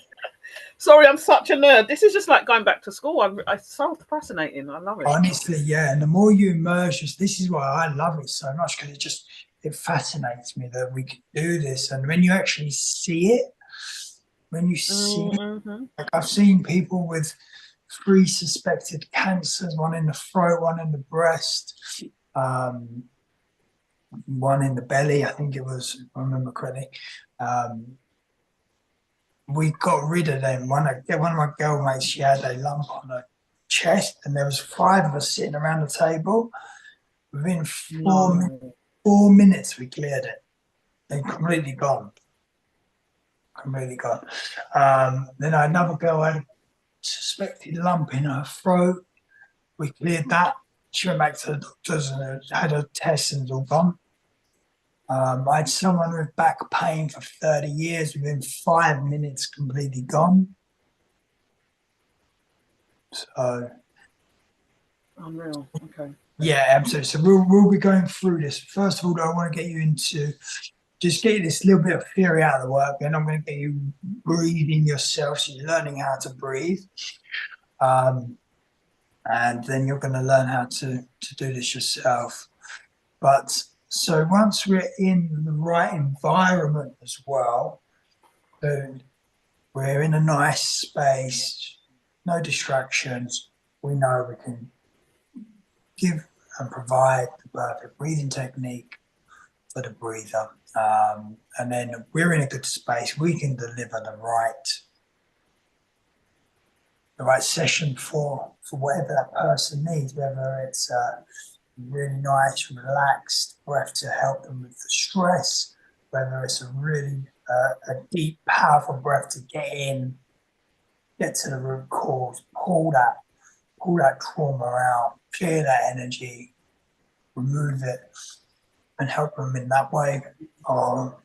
Sorry, I'm such a nerd. This is just like going back to school. It's so fascinating. I love it. Honestly, yeah. And the more you immerse, this is why I love it so much, because it fascinates me that we can do this. And when you actually see it, like I've seen people with 3 suspected cancers, one in the throat, one in the breast, one in the belly, I think it was, if I remember correctly. We got rid of them. One of my girl mates, she had a lump on her chest, and there was 5 of us sitting around the table. Within 4 minutes, we cleared it. They're completely gone. Completely gone. Then another girl had a suspected lump in her throat. We cleared that. She went back to the doctors and had a test, and it's all gone. I had someone with back pain for 30 years, within 5 minutes, completely gone. So, unreal. Okay. Yeah, absolutely. So we'll be going through this. First of all, I want to get you into just get this little bit of theory out of the work. Then I'm going to get you breathing yourself, so you're learning how to breathe. And then you're going to learn how to do this yourself. But so once we're in the right environment as well, we're in a nice space, no distractions, we know we can give and provide the perfect breathing technique for the breather. And then we're in a good space, we can deliver the right session for whatever that person needs, whether it's a really nice, relaxed breath to help them with the stress, whether it's a really a deep, powerful breath to get to the root cause, pull that trauma out, clear that energy, remove it, and help them in that way, or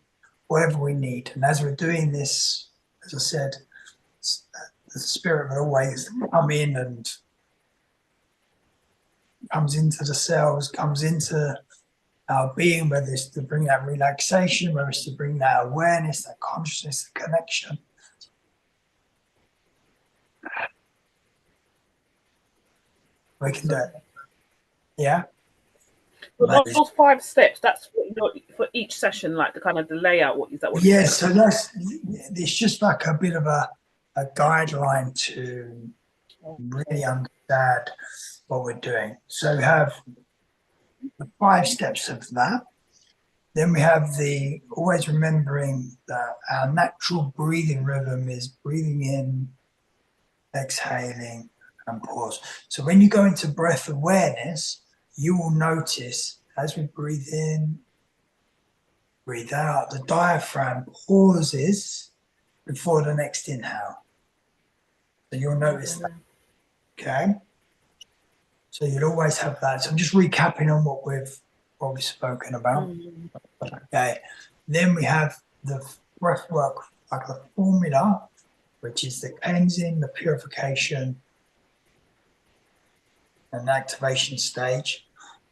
whatever we need. And as we're doing this, as I said, the spirit will always come in and comes into the cells, comes into our being, whether it's to bring that relaxation, whether it's to bring that awareness, that consciousness, the connection. We can do it. Yeah. But those 5 steps, that's for each session, like the kind of the layout. What is that? Yeah, so it's just like a bit of a guideline to really understand what we're doing. So we have the 5 steps of that. Then we have always remembering that our natural breathing rhythm is breathing in, exhaling, and pause. So when you go into breath awareness, you will notice as we breathe in, breathe out, the diaphragm pauses before the next inhale. So you'll notice that. Okay. So you'll always have that. So I'm just recapping on what we've spoken about. Okay. Then we have the breath work, like the formula, which is the cleansing, the purification, and activation stage,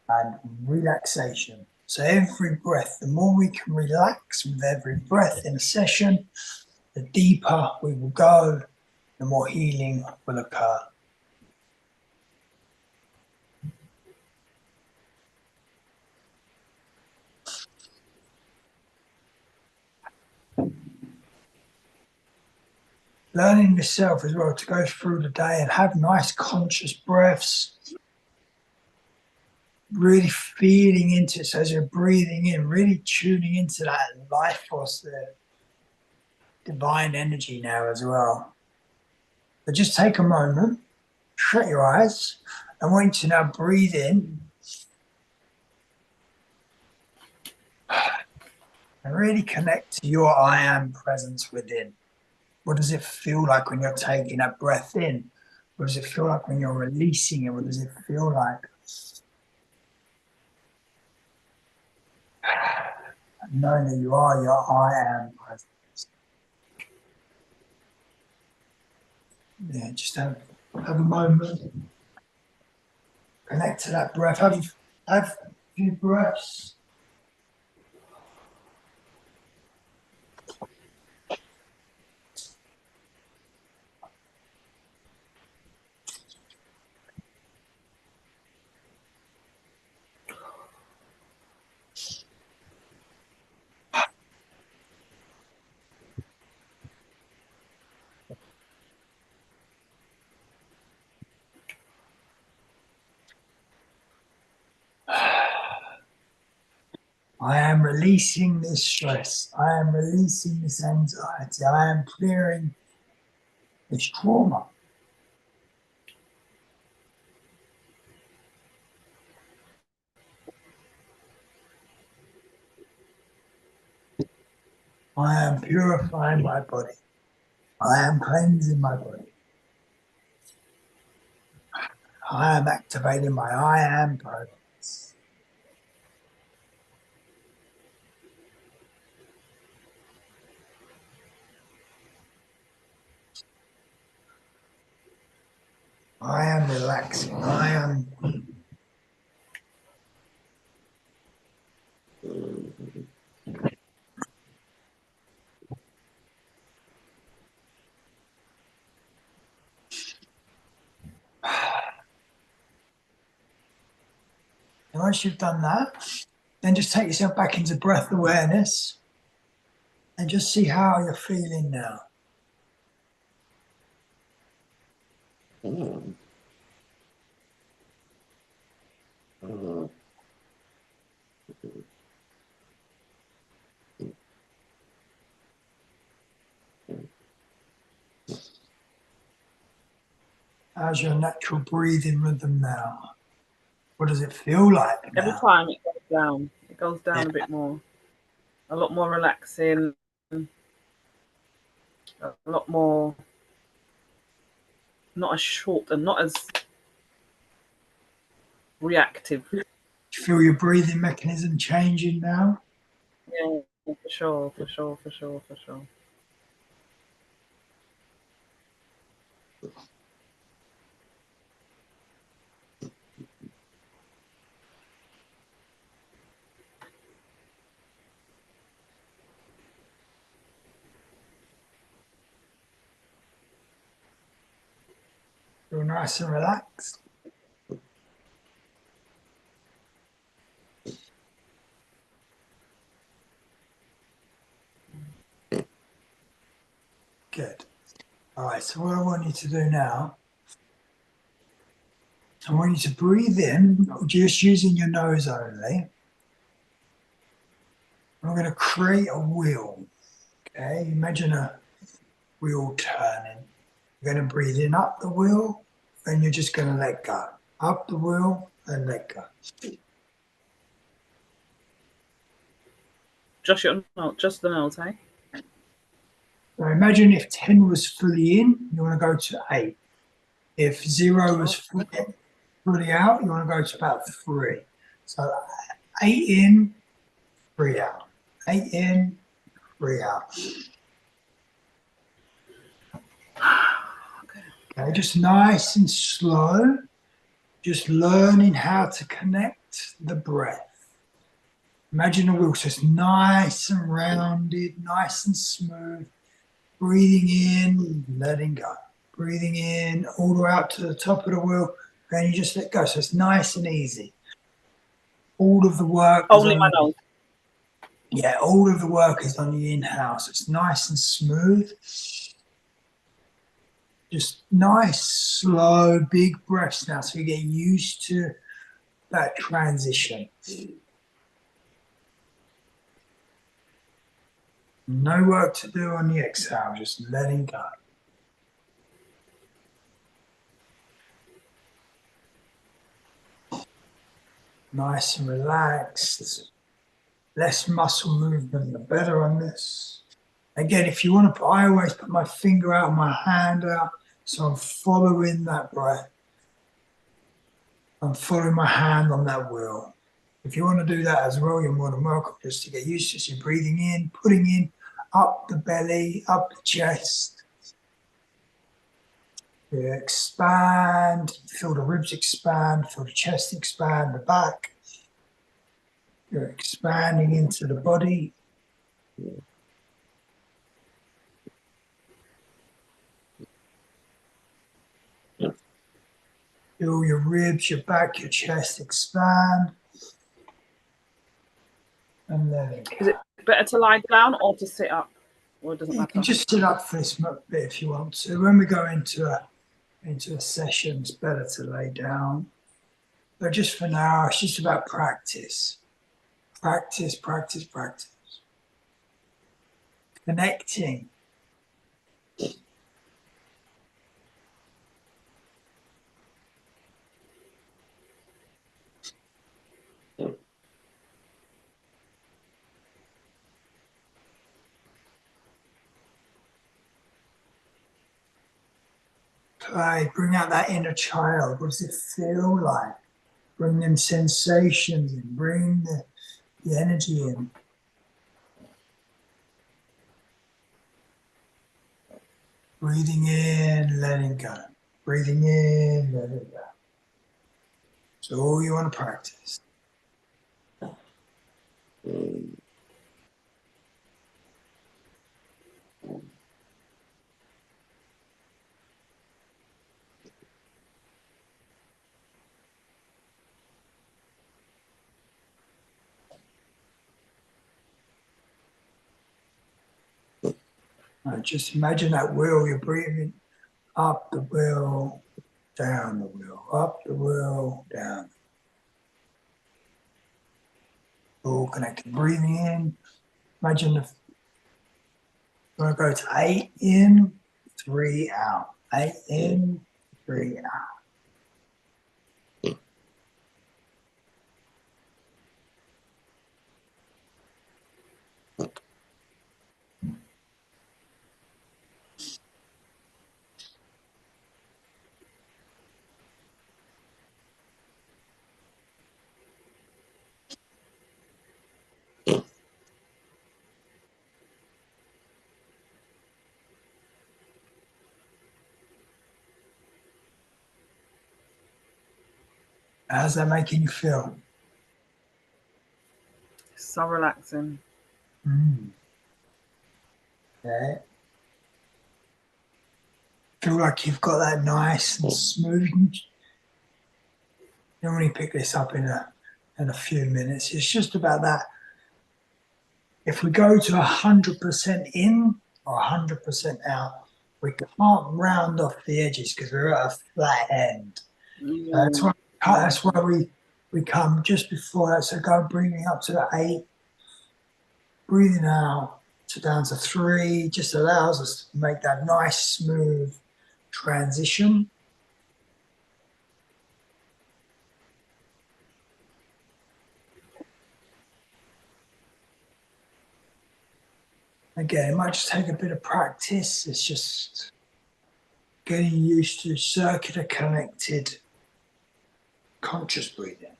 and relaxation. So every breath, the more we can relax with every breath in a session, the deeper we will go, the more healing will occur. learning yourself as well to go through the day and have nice conscious breaths, really feeling into it. So as you're breathing in, really tuning into that life force, the divine energy now as well. But just take a moment, shut your eyes. I want you to now breathe in and really connect to your I am presence within. What does it feel like when you're taking that breath in? What does it feel like when you're releasing it? What does it feel like? Knowing that you are your I am presence. Yeah, just have a moment. Connect to that breath. Have a few breaths. I am releasing this stress. I am releasing this anxiety. I am clearing this trauma. I am purifying my body. I am cleansing my body. I am activating my I am purpose. I am relaxing. I am and once you've done that, then just take yourself back into breath awareness and just see how you're feeling now. How's your natural breathing rhythm now? What does it feel like now? Every time it goes down. It goes down a bit more. A lot more relaxing. A lot more, not as short and not as reactive. Do you feel your breathing mechanism changing now? Yeah, for sure, for sure, for sure, for sure. Feel nice and relaxed? Good. All right, so what I want you to do now, I want you to breathe in, just using your nose only. I'm going to create a wheel. Okay, imagine a wheel turning. You're going to breathe in up the wheel, and you're just going to let go. Up the wheel and let go. Just your nose, just the nose, hey? So imagine if 10 was fully in, you want to go to 8. If 0 was fully out, you want to go to about 3. So 8 in, 3 out. 8 in, 3 out. Okay, just nice and slow. Just learning how to connect the breath. Imagine the wheel just nice and rounded, nice and smooth. Breathing in, letting go. Breathing in, all the way up to the top of the wheel, and you just let go. So it's nice and easy. All of the work Only my nose. Yeah, all of the work is on the inhale. So it's nice and smooth. Just nice, slow, big breaths now, so you get used to that transition. No work to do on the exhale, just letting go. Nice and relaxed. Less muscle movement, the better on this. Again, if you want to I always put my finger out, my hand out, so I'm following that breath. I'm following my hand on that wheel. If you want to do that as well, you're more than welcome, just to get used to it. So you're breathing in, putting in, up the belly, up the chest. You expand, feel the ribs expand, feel the chest expand, the back. You're expanding into the body. Feel your ribs, your back, your chest expand. And then Is it better to lie down or to sit up? Or it doesn't you matter? can just sit up for this bit if you want to. When we go into a session, it's better to lay down. But just for now, it's just about practice. Practice, practice, practice. Connecting. Play, bring out that inner child. What does it feel like? Bring them sensations in, bring the energy in. Breathing in, letting go. Breathing in, letting go. So all you want to practice. Just imagine that wheel, you're breathing up the wheel, down the wheel, up the wheel, down. All connected. Breathing in. Imagine if you want to go to 8 in, 3 out. 8 in, 3 out. How's that making you feel? So relaxing. Okay. Feel like you've got that nice and smooth. You only pick this up in a few minutes. It's just about that. If we go to 100% in or 100% out, we can't round off the edges because we're at a flat end. That's why we come just before that. So go breathing up to 8, breathing out to down to 3, just allows us to make that nice smooth transition. Again, it might just take a bit of practice. It's just getting used to circular connected conscious breathing.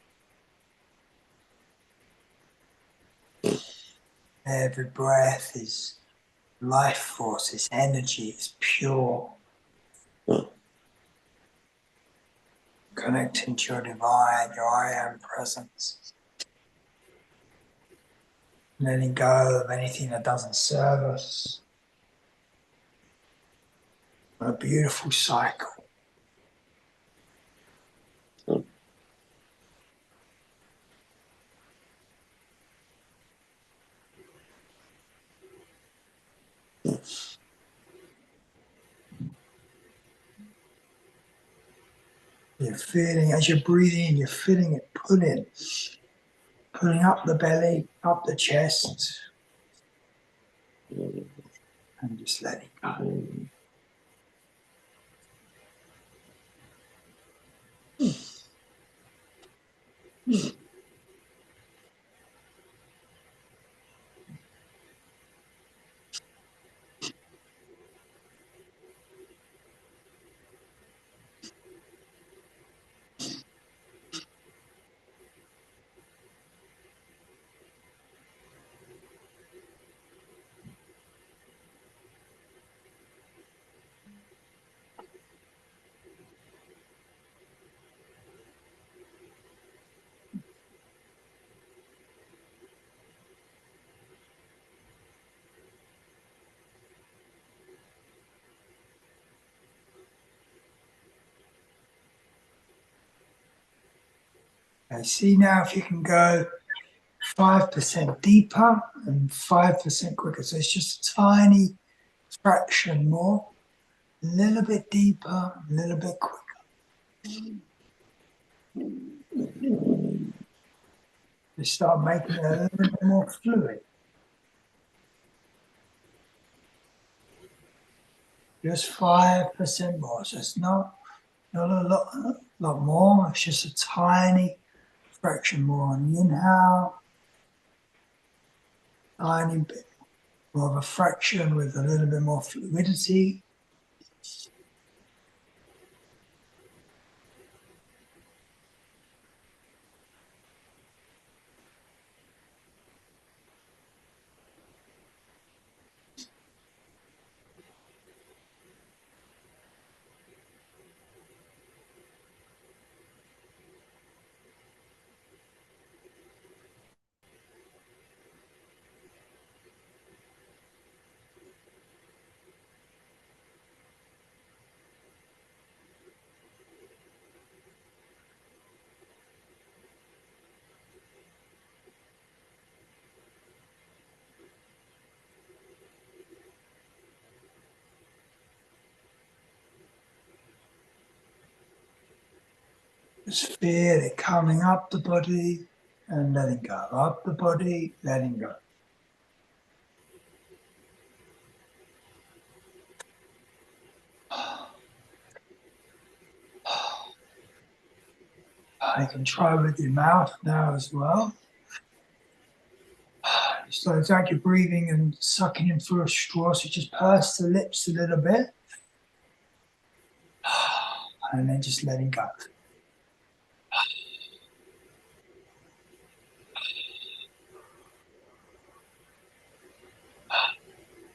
Every breath is life force, it's energy, it's pure. Connecting to your divine, your I am presence. Letting go of anything that doesn't serve us. A beautiful cycle. You're feeling, as you're breathing in, you're feeling it pulling up the belly, up the chest, and just letting go. Okay, see now if you can go 5% deeper and 5% quicker. So it's just a tiny fraction more, a little bit deeper, a little bit quicker. Just start making it a little bit more fluid. Just 5% more. So it's not a lot more. It's just a tiny fraction more on the inhale. Tiny bit more of a fraction with a little bit more fluidity. Just feel it coming up the body and letting go. Up the body, letting go. You can try with your mouth now as well. So it's like you're breathing and sucking in through a straw. So just purse the lips a little bit. And then just letting go.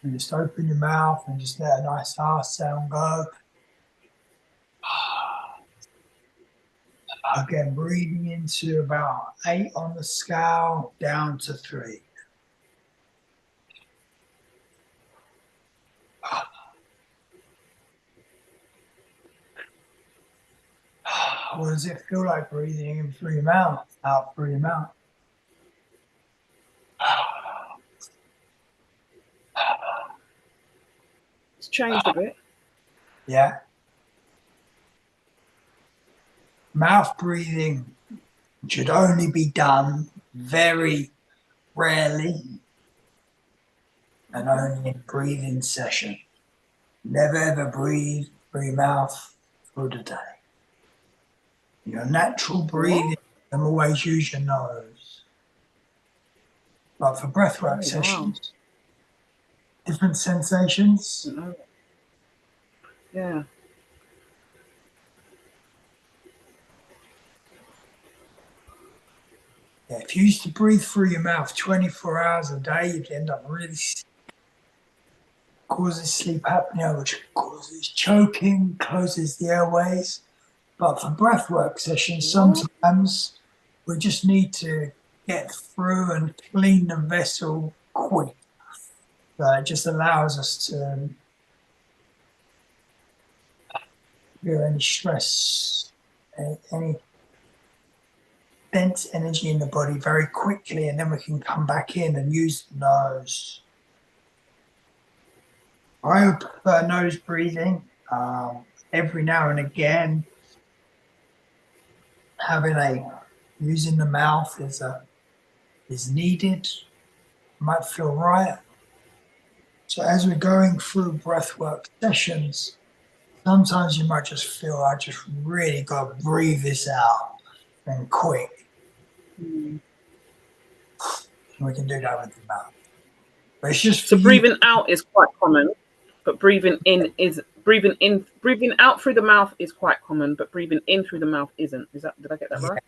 And just open your mouth and just let a nice ah sound go. Again, breathing into about 8 on the scale, down to 3. What does it feel like breathing in through your mouth, out through your mouth? It's changed a bit. Yeah. Mouth breathing should only be done very rarely and only in breathing session. Never ever breathe through your mouth through the day. Your natural breathing, and always use your nose. But for breathwork sessions, different sensations. Yeah. Yeah, if you used to breathe through your mouth 24 hours a day, you'd end up really causes sleep apnea, which causes choking, closes the airways. But for breathwork sessions, sometimes we just need to get through and clean the vessel quick. So it just allows us to feel any stress, any dense energy in the body very quickly, and then we can come back in and use the nose. I would prefer nose breathing every now and again. using the mouth is needed, might feel right. So as we're going through breathwork sessions, sometimes you might just feel, I just really got to breathe this out and quick. And we can do that with the mouth. But it's just for so breathing out is quite common, but breathing out through the mouth is quite common, but breathing in through the mouth isn't. Did I get that right?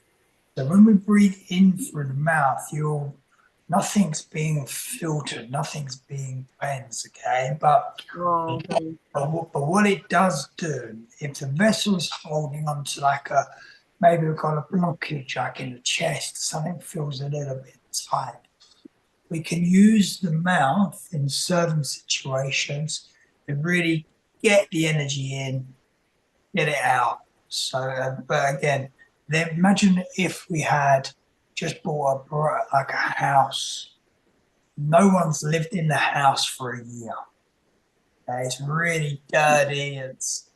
So when we breathe in through the mouth, nothing's being filtered, nothing's being cleansed, okay? But what it does do, if the vessel is holding on to maybe we've got a blockage like in the chest, something feels a little bit tight, we can use the mouth in certain situations to really get the energy in, get it out. So, but again, then imagine if we had just bought a house. No one's lived in the house for a year. Okay, it's really dirty. It's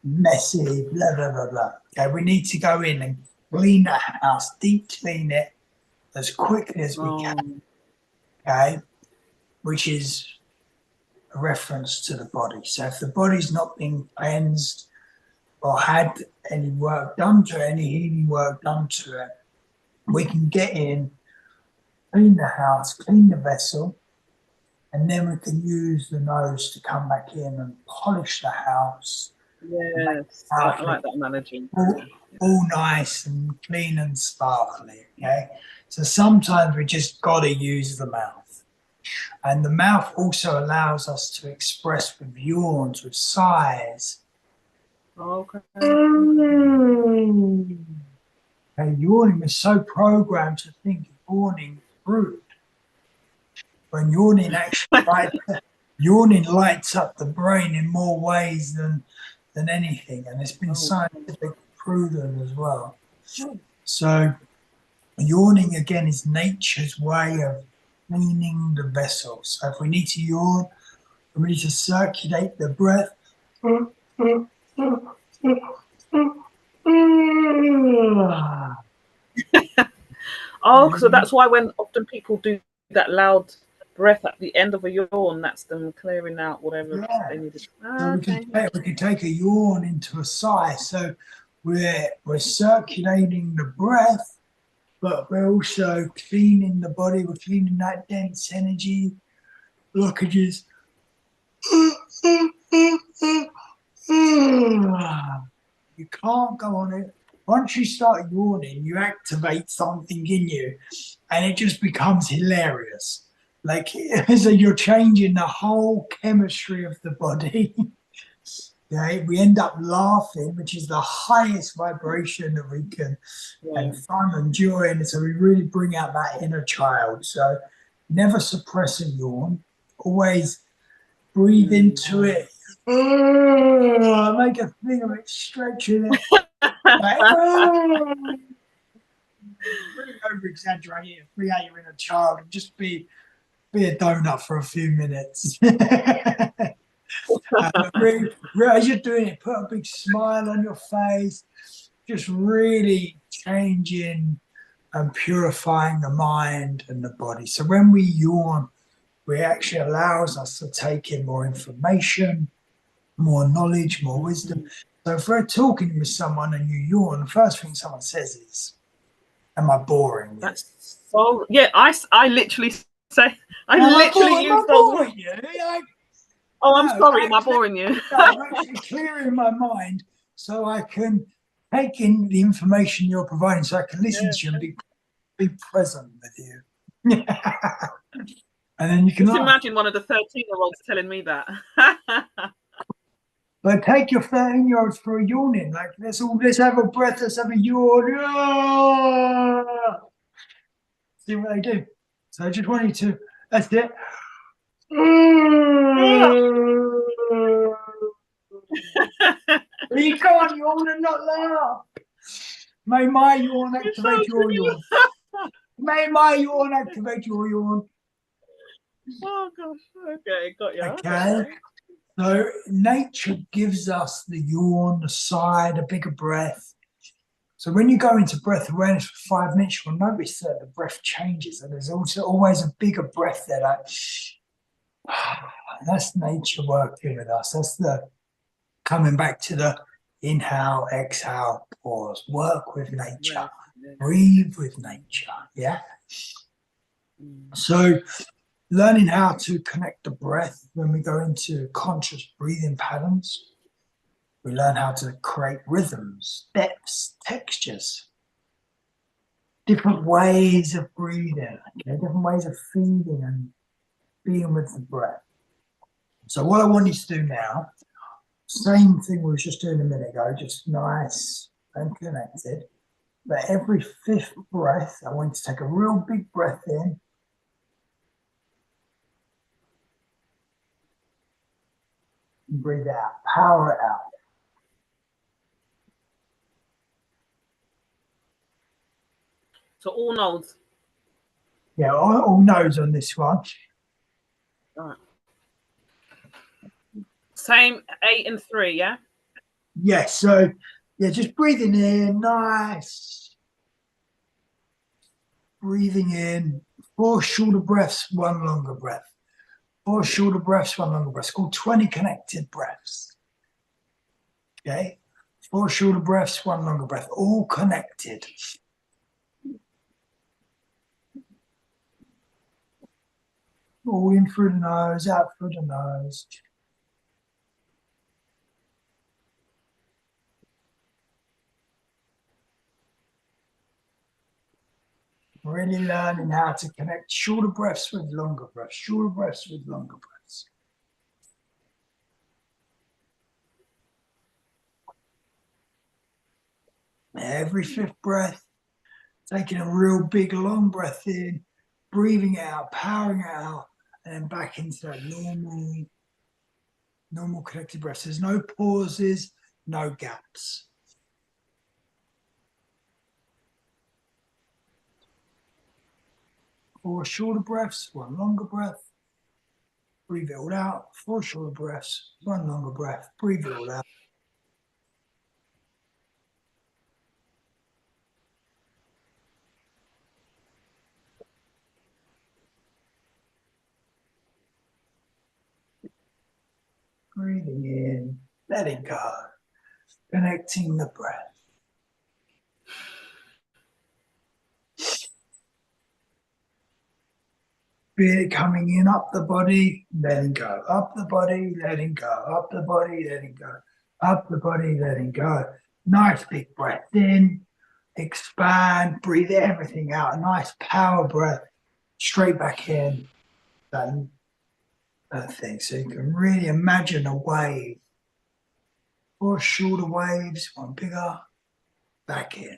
messy. Blah blah blah blah. Okay, we need to go in and clean the house, deep clean it as quickly as we can. Okay, which is a reference to the body. So if the body's not being cleansed or had any work done to it, any healing work done to it, we can get in, clean the house, clean the vessel, and then we can use the nose to come back in and polish the house. Yes, I like that analogy. All nice and clean and sparkly, okay? So sometimes we just got to use the mouth. And the mouth also allows us to express with yawns, with sighs. Okay. And yawning is so programmed to think yawning rude. When yawning actually lights up the brain in more ways than anything, and it's been scientifically proven as well. So yawning again is nature's way of cleaning the vessel. So if we need to yawn, we need to circulate the breath. So that's why when often people do that loud breath at the end of a yawn, that's them clearing out whatever they need to. We can take a yawn into a sigh. So we're circulating the breath, but we're also cleaning the body. We're cleaning that dense energy, blockages. You can't go on it. Once you start yawning, you activate something in you, and it just becomes hilarious. Like, so you're changing the whole chemistry of the body. Okay, we end up laughing, which is the highest vibration that we can, and fun and joy, and so we really bring out that inner child. So never suppress a yawn. Always breathe into it. Make a thing of it, stretching it. Really over exaggerate it, free out your inner child, and just be a donut for a few minutes. As you're doing it, put a big smile on your face, just really changing and purifying the mind and the body. So when we yawn, it actually allows us to take in more information, more knowledge, more wisdom. So if we're talking with someone and you yawn, the first thing someone says is, "Am I boring?" That's so. Yeah, I literally say. I literally use those. Oh, I'm sorry. Am I boring you? I'm actually clearing my mind so I can take in the information you're providing, so I can listen to you and be present with you. And then you can just imagine one of the 13-year-olds telling me that. But take your 13-year-olds for a yawning. Like, let's have a breath, let's have a yawn. See what they do. So I just want you to, that's it. You can't yawn and not laugh. May my yawn activate your yawn. May my yawn activate your yawn. Oh gosh. Okay, got you. Okay. So nature gives us the yawn, the sigh, the bigger breath, So when you go into breath awareness for 5 minutes, you'll notice that the breath changes, and there's also always a bigger breath there. Like, that's nature working with us. That's the coming back to the inhale, exhale, pause. Work with nature. Breathe with nature. Yeah. So learning how to connect the breath when we go into conscious breathing patterns. We learn how to create rhythms, depths, textures, different ways of breathing, different ways of feeding and being with the breath. So what I want you to do now, same thing we were just doing a minute ago, just nice and connected. But every 5th breath, I want you to take a real big breath in. And breathe out, power it out. So all nodes. Yeah, all nodes on this one. All right. Same 8 and 3, yeah? Yes, so yeah, just breathing in, nice. Breathing in, 4 shorter breaths, 1 longer breath. 4 shorter breaths, 1 longer breath. It's called 20 connected breaths. Okay, 4 shorter breaths, 1 longer breath, all connected. All in through the nose, out through the nose. Really learning how to connect shorter breaths with longer breaths, shorter breaths with longer breaths. Every 5th breath, taking a real big long breath in, breathing out, powering out, and then back into that normal connected breaths. There's no pauses, no gaps. 4 shorter breaths, 1 longer breath. Breathe it all out. 4 shorter breaths, 1 longer breath. Breathe it all out. Breathing in, letting go, connecting the breath. Feel it coming in up the body, letting go. Up the body, letting go. Up the body, letting go. Up the body, letting go. Nice big breath in, expand, breathe everything out. A nice power breath, straight back in. That thing. So you can really imagine a wave. 4 shorter waves, 1 bigger, back in.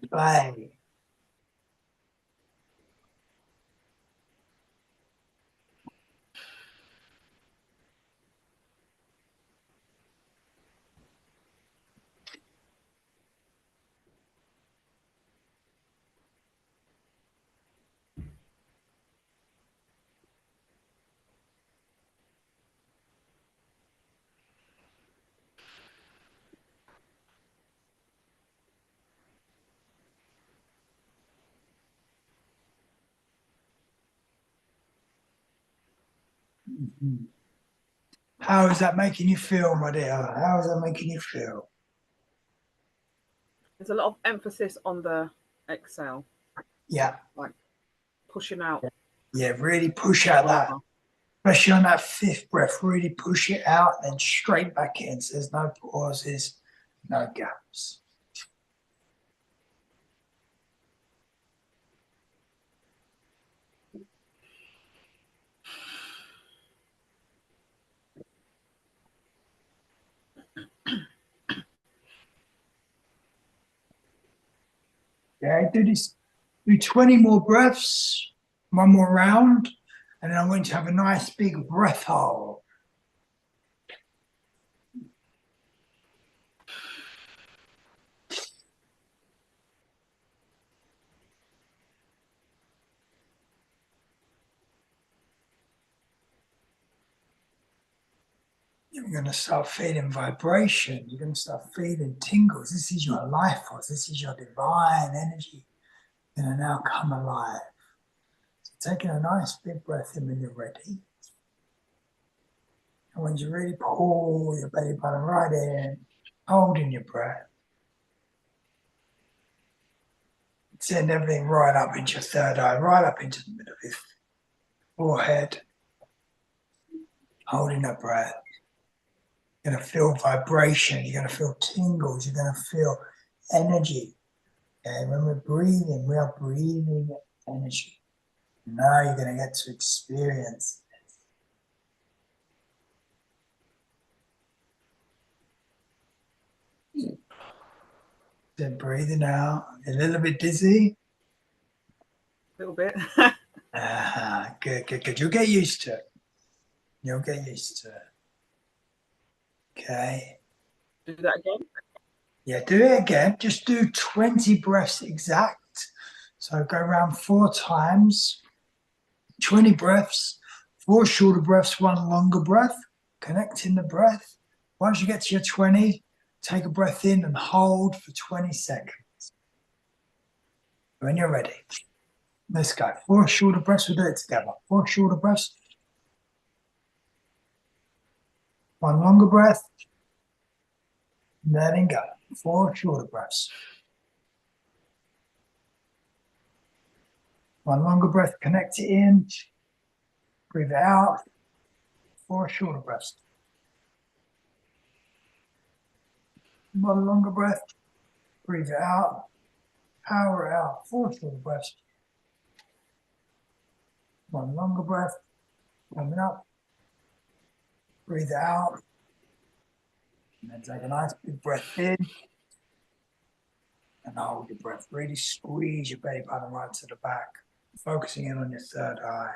Play. How is that making you feel, my dear? How is that making you feel? There's a lot of emphasis on the exhale. Yeah. Like pushing out. Yeah, really push out that. Especially on that 5th breath, really push it out and straight back in. So there's no pauses, no gaps. Yeah, do 20 more breaths, 1 more round. And then I want you to have a nice big breath hold. You're going to start feeling vibration. You're going to start feeling tingles. This is your life force. This is your divine energy. You're going to now come alive. So taking a nice big breath in when you're ready. And when you really pull your belly button right in, holding your breath. Send everything right up into your third eye, right up into the middle of your forehead. Holding that breath. You're going to feel vibration. You're going to feel tingles. You're going to feel energy. Okay, when we're breathing, we are breathing energy. Now you're going to get to experience it. Then breathing out. A little bit dizzy. A little bit. Good, good, good. You'll get used to it. You'll get used to it. Okay. Do that again. Yeah, do it again. Just do 20 breaths exact. So go around 4 times. 20 breaths, 4 shorter breaths, 1 longer breath. Connecting the breath. Once you get to your 20, take a breath in and hold for 20 seconds. When you're ready, let's go. 4 shorter breaths, we'll do it together. 4 shorter breaths. 1 longer breath. Letting go. 4 shorter breaths. 1 longer breath, connect it in. Breathe it out. 4 shorter breaths. 1 longer breath. Breathe it out. Power it out. 4 shorter breaths. 1 longer breath. Coming up. Breathe it out. And then take a nice big breath in. And hold your breath. Really squeeze your belly button right to the back. Focusing in on your third eye.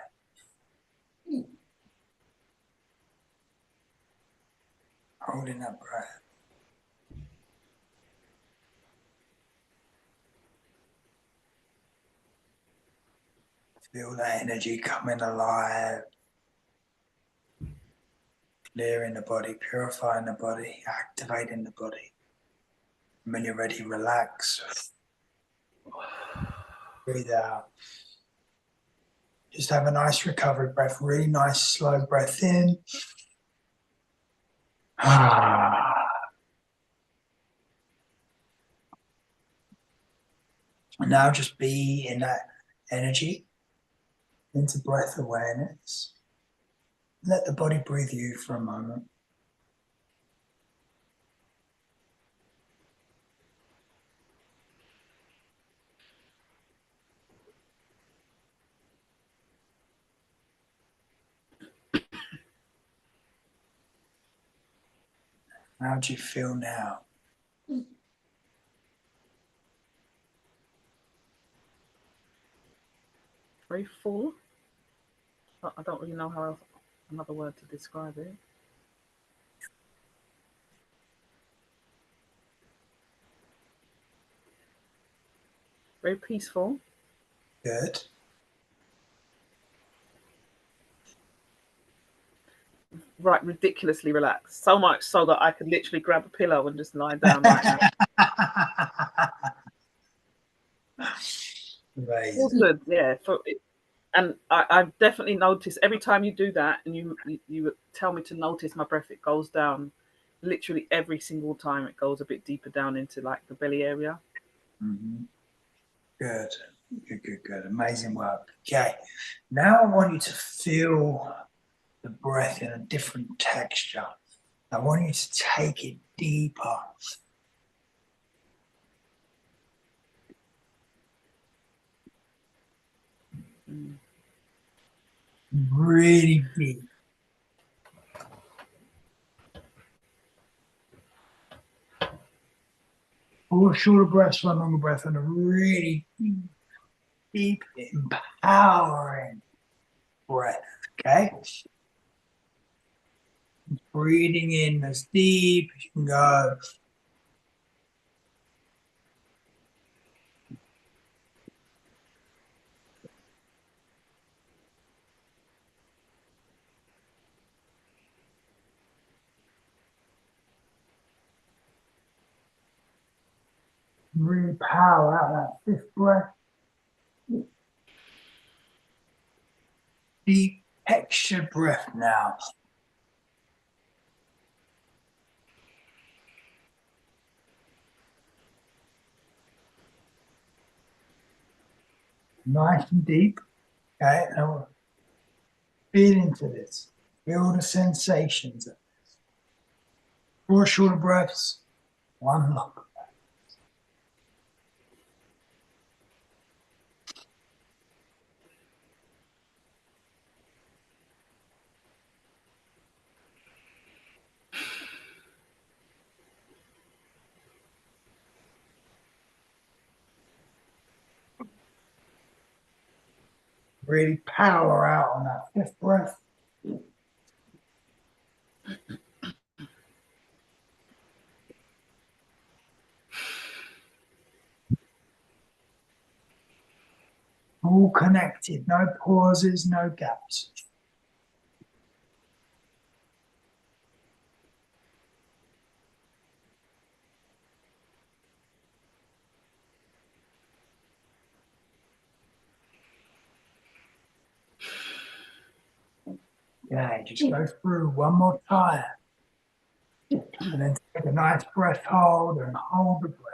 Holding that breath. Feel that energy coming alive. Clearing the body, purifying the body, activating the body. And when you're ready, relax. Breathe out. Just have a nice recovery breath. Really nice slow breath in. And now just be in that energy, into breath awareness. Let the body breathe you for a moment. How do you feel now? Very full. I don't really know how else, another word to describe it. Very peaceful. Good. Right, ridiculously relaxed. So much so that I could literally grab a pillow and just lie down right now. Feels good, yeah. And I've definitely noticed every time you do that and you tell me to notice my breath, it goes down. Literally every single time it goes a bit deeper down into like the belly area. Mm-hmm. Good. Good, good, good. Amazing work. Okay. Now I want you to feel the breath in a different texture. I want you to take it deeper. Really deep. Four shorter breaths, 1 longer breath, and a really deep, empowering breath. Okay. Breathing in as deep as you can go. Really power out that fifth breath. Deep textured breath now. Nice and deep. Okay, now feel into this. Feel the sensations of this. 4 shorter breaths, 1 long. Really power out on that fifth breath. All connected, no pauses, no gaps. Okay, just go through one more time. And then take a nice breath hold and hold the breath.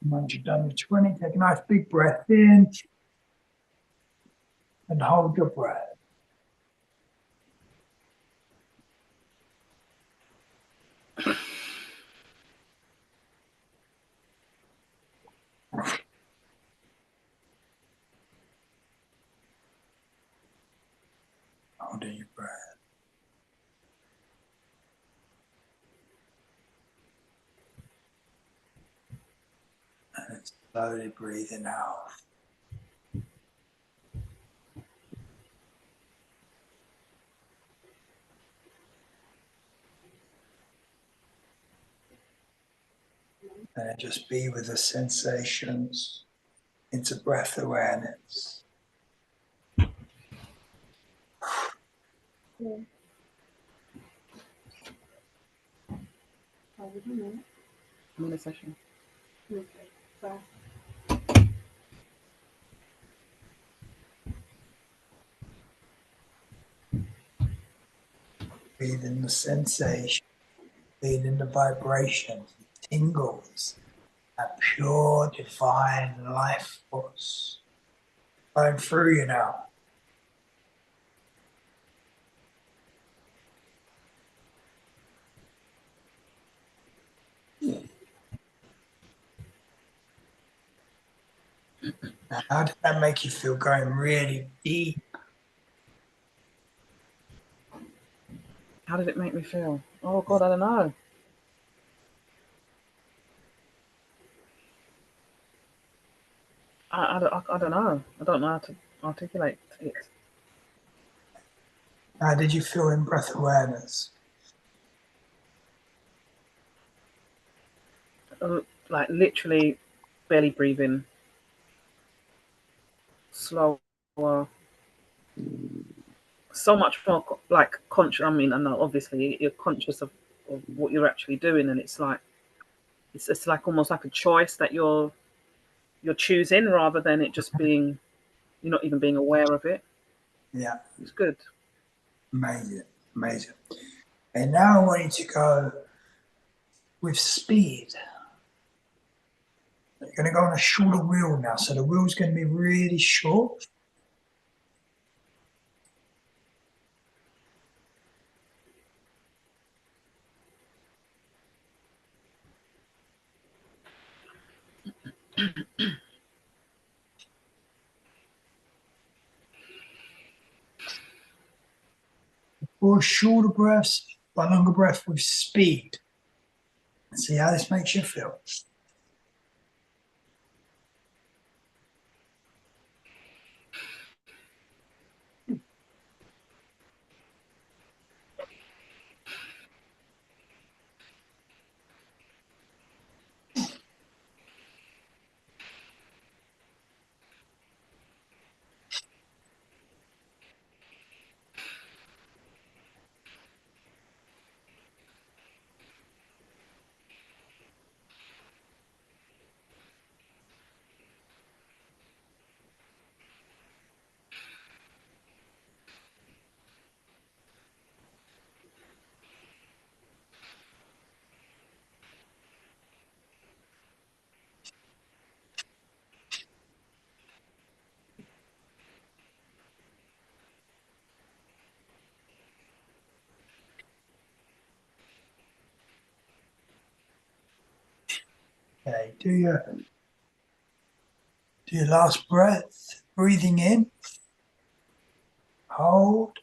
Once you've done your 20, take a nice big breath in and hold your breath. Holding your breath. And slowly breathing out. And then just be with the sensations into breath awareness. Yeah. I'm in a session. Okay. Bye. Feeling the sensation, feeling the vibrations, the tingles, that pure divine life force flowing through you now. Now, how does that make you feel going really deep? How did it make me feel? Oh God, I don't know. I don't know. I don't know how to articulate it. How did you feel in breath awareness? Like literally belly breathing, slower, so much more like conscious. I mean, I know obviously you're conscious of what you're actually doing, and it's like it's like almost like a choice that you're choosing rather than it just being you're not even being aware of it. Yeah, It's good. amazing, amazing. And now I want you to go with speed. You're going to go on a shorter wheel now. So the wheel's going to be really short. Or shorter breaths, but longer breath with speed. See how this makes you feel. Okay, do your last breath, breathing in, hold.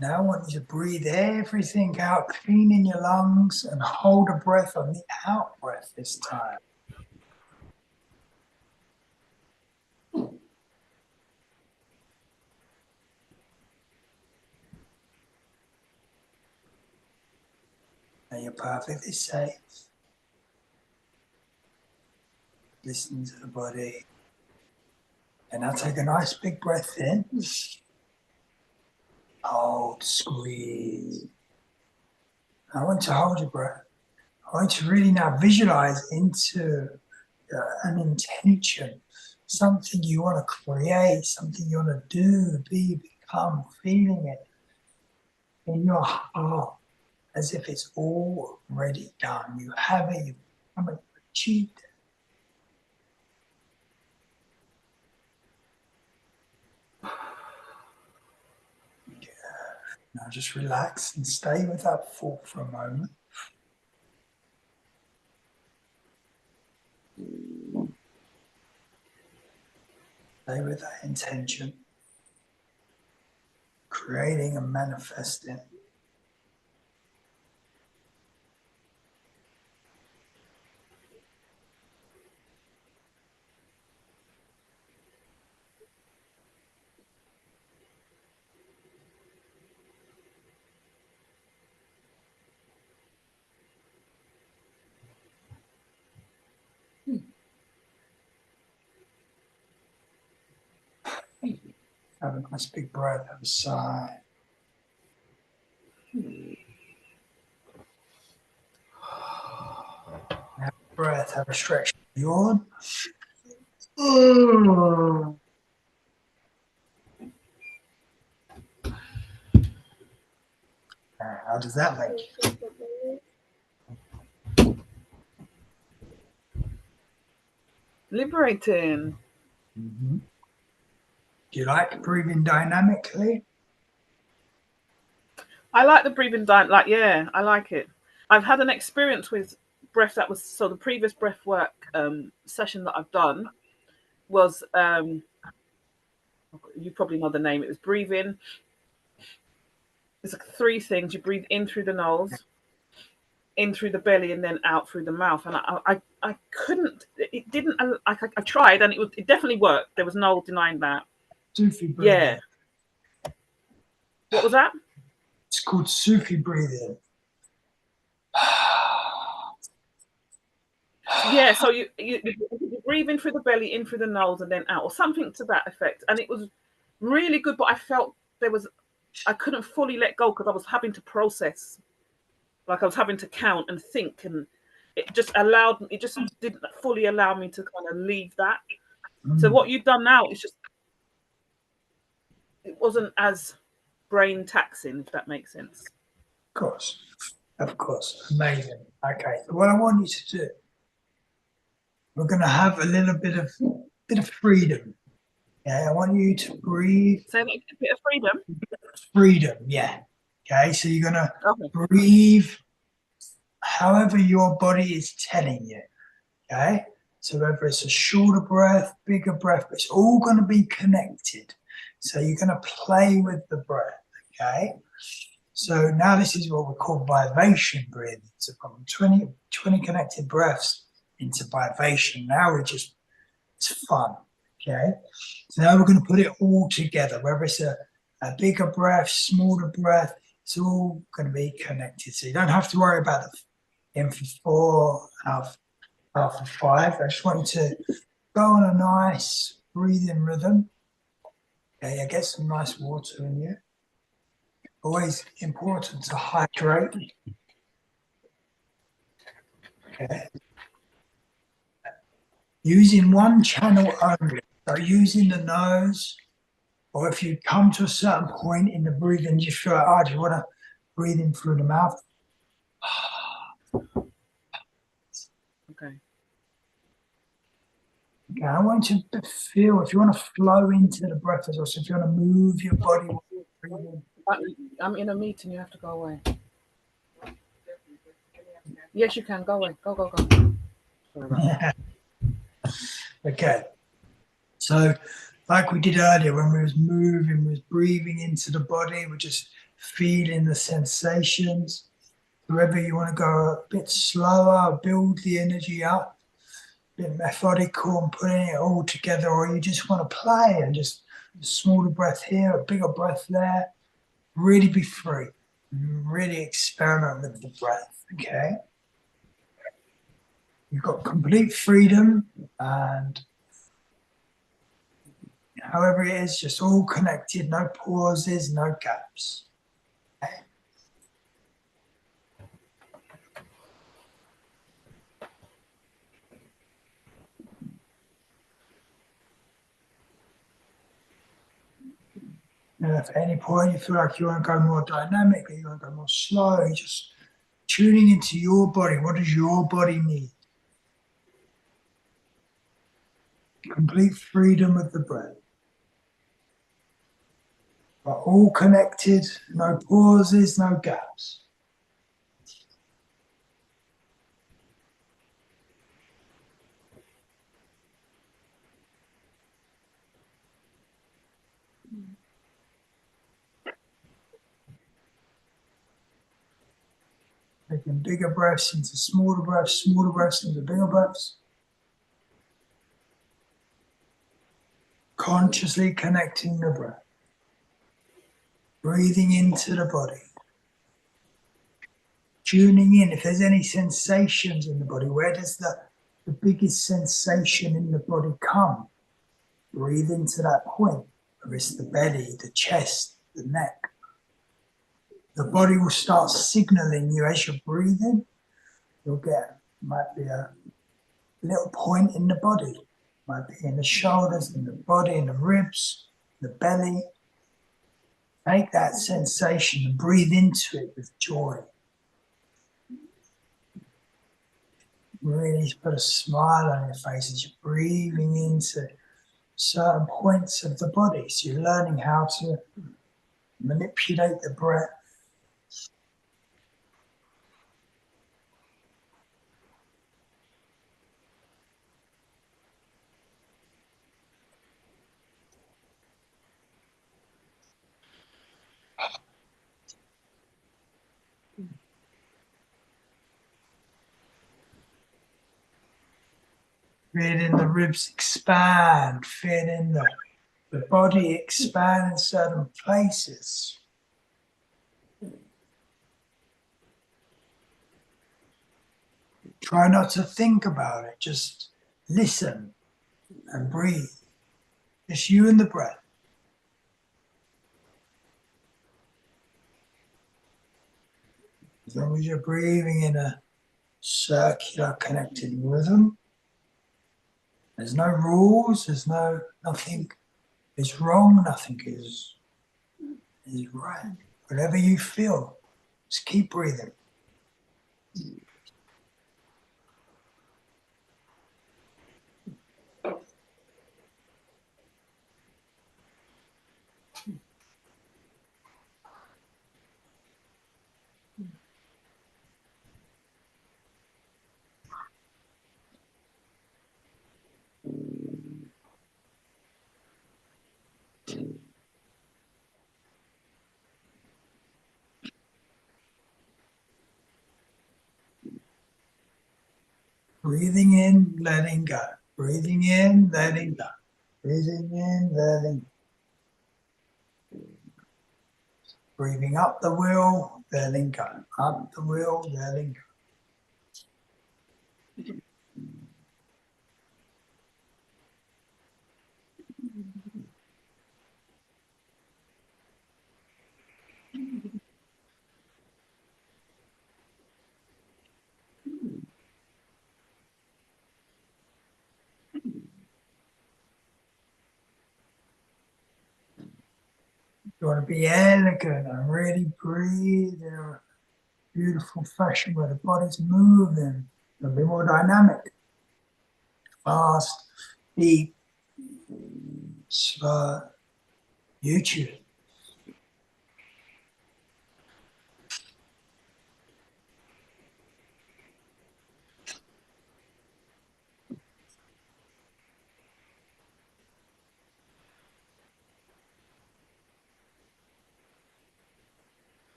Now I want you to breathe everything out, cleaning your lungs, and hold a breath on the out breath this time. Now you're perfectly safe. Listen to the body. And now take a nice big breath in. Hold, squeeze. I want to hold your breath. I want you to really now visualize into an intention, something you want to create, something you want to do, be, become, feeling it in your heart as if it's already done. You have it, you've achieved it. Now just relax and stay with that thought for a moment. Stay with that intention, creating and manifesting. Have a nice big breath, have a sigh. Have a breath, have a stretch. Yawn. How does that make you? Liberating. Mm-hmm. Do you like breathing dynamically? I like the breathing yeah, I like it. I've had an experience with breath that was, so the previous breath work session that I've done was, you probably know the name, it was breathing. It's like 3 things. You breathe in through the nose, in through the belly, and then out through the mouth. And I couldn't, it didn't, I tried, and it definitely worked. There was no denying that. Sufi breathing. Yeah. What was that? It's called Sufi breathing. Yeah, so you breathe in through the belly, in through the nose, and then out, or something to that effect. And it was really good, but I felt I couldn't fully let go because I was having to process. Like I was having to count and think, and it just didn't fully allow me to kind of leave that. So what you've done now is just, it wasn't as brain taxing, if that makes sense. Of course, amazing. Okay, so what I want you to do, we're going to have a little bit of freedom. Yeah, I want you to breathe. Say that, a bit of freedom. Freedom, yeah. Okay, so you're going to breathe however your body is telling you, okay? So whether it's a shorter breath, bigger breath, it's all going to be connected. So you're going to play with the breath, okay? So now this is what we call vivation breathing. So from 20 connected breaths into vivation. Now it's fun, okay? So now we're going to put it all together, whether it's a bigger breath, smaller breath, it's all going to be connected. So you don't have to worry about the in for 4, out for 5. I just want you to go on a nice breathing rhythm. Okay, yeah, get some nice water in you. Always important to hydrate. Okay. Using one channel only, so using the nose, or if you come to a certain point in the breathing, you feel like, oh, do you want to breathe in through the mouth? Okay. Okay, I want you to feel, if you want to flow into the breath as well, so if you want to move your body while you're breathing. I'm in a meeting. You have to go away. Yes, you can. Go away. Go, go, go. Sorry about that. Okay. So like we did earlier, when we was moving, we was breathing into the body, we're just feeling the sensations. Whether you want to go a bit slower, build the energy up, a bit methodical and putting it all together, or you just want to play and just a smaller breath here, a bigger breath there, really be free. Really experiment with the breath, okay? You've got complete freedom, and however it is, just all connected, no pauses, no gaps. Okay? And if at any point you feel like you want to go more dynamic, or you want to go more slow, you're just tuning into your body. What does your body need? Complete freedom of the breath. But all connected, no pauses, no gaps. Taking bigger breaths into smaller breaths into bigger breaths. Consciously connecting the breath. Breathing into the body. Tuning in, if there's any sensations in the body, where does the biggest sensation in the body come? Breathe into that point, whether it's the belly, the chest, the neck. The body will start signaling you as you're breathing. You'll get, might be a little point in the body, might be in the shoulders, in the body, in the ribs, the belly. Take that sensation and breathe into it with joy. Really put a smile on your face as you're breathing into certain points of the body. So you're learning how to manipulate the breath. Feeling the ribs expand, feeling the body expand in certain places. Try not to think about it, just listen and breathe. Just you and the breath. As long as you're breathing in a circular connected rhythm, there's no rules, nothing is wrong, nothing is right. Whatever you feel, just keep breathing. Breathing in, letting go. Breathing in, letting go. Breathing in, letting go. Breathing up the wheel, letting go. Up the wheel, letting go. You want to be elegant and really breathe in a beautiful fashion where the body's moving. It'll be more dynamic. Fast, deep, slow. You choose.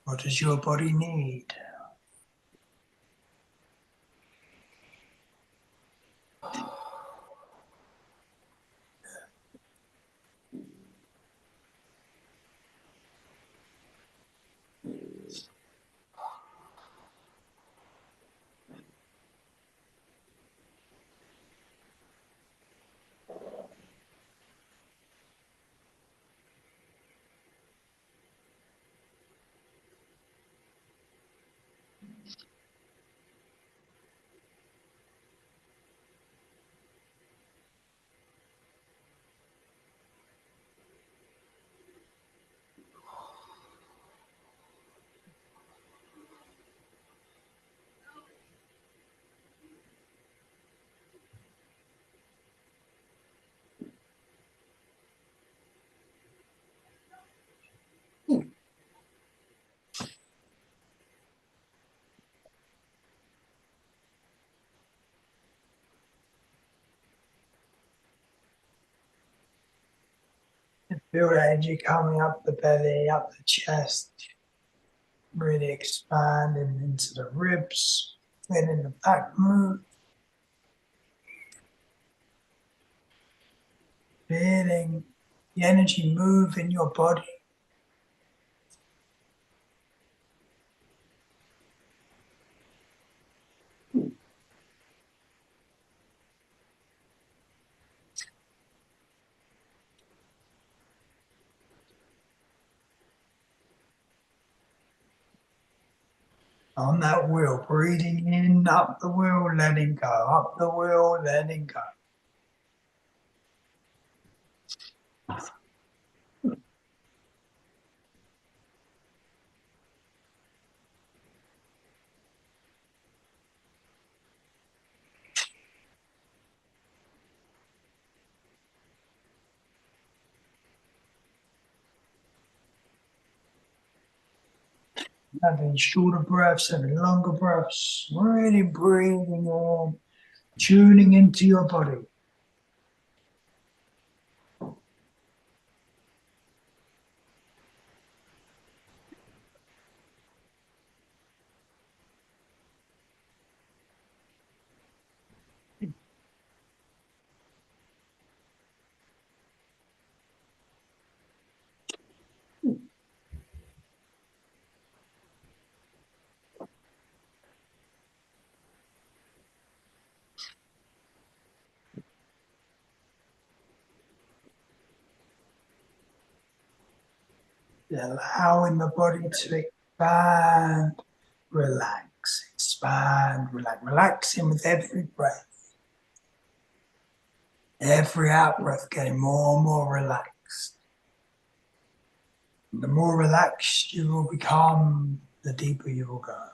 What does your body need? Feel that energy coming up the belly, up the chest, really expanding into the ribs, feeling the back move, feeling the energy move in your body. On that wheel, breathing in, up the wheel, letting go, up the wheel, letting go. Having shorter breaths, having longer breaths, really breathing in, tuning into your body. allowing the body to expand, relax, expand, relax, relaxing with every breath. Every out breath getting more and more relaxed. The more relaxed you will become, the deeper you will go.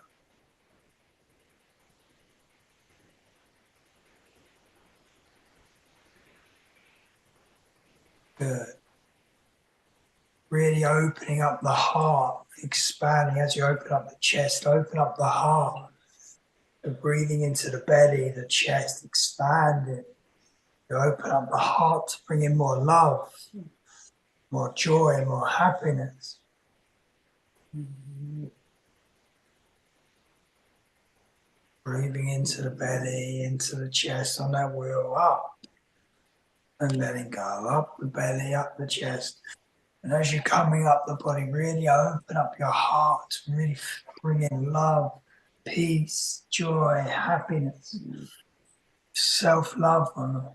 Good. Really opening up the heart, expanding as you open up the chest, open up the heart. So breathing into the belly, the chest, expanding. You open up the heart to bring in more love, more joy, more happiness. Breathing into the belly, into the chest on that wheel, up. And letting go, up the belly, up the chest. And as you're coming up the body, really open up your heart, really bring in love, peace, joy, happiness, self-love on the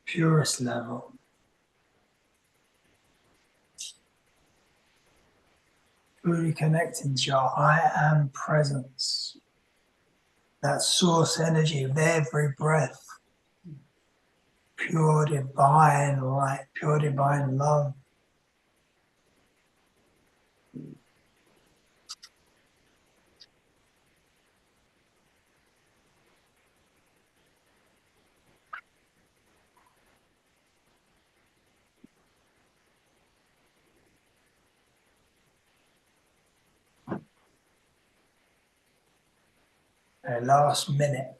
purest level. Truly connecting to your I am presence, that source energy of every breath, pure divine light, pure divine love. Last minute,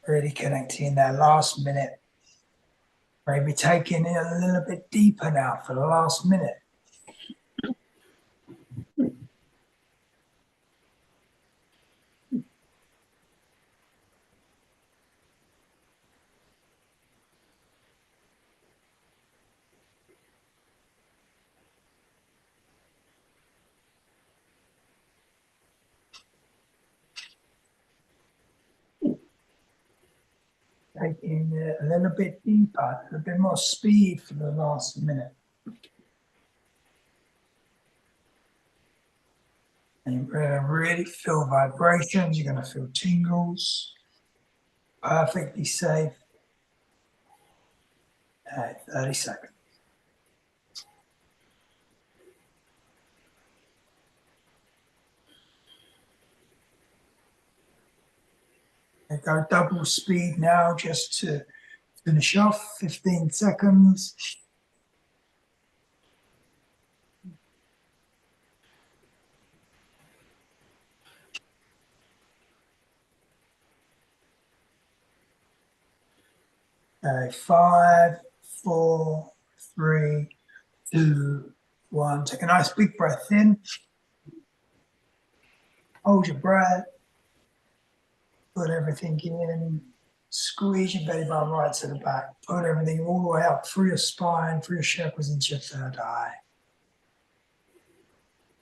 really connecting in that last minute. Maybe taking it a little bit deeper now for the last minute. Taking it a little bit deeper, a little bit more speed for the last minute. And you're going to really feel vibrations, you're going to feel tingles, perfectly safe. 30 seconds. I go double speed now just to finish off, 15 seconds. Okay, 5, 4, 3, 2, 1. Take a nice big breath in. Hold your breath. Put everything in. Squeeze your belly button right to the back. Put everything all the way up through your spine, through your chakras into your third eye.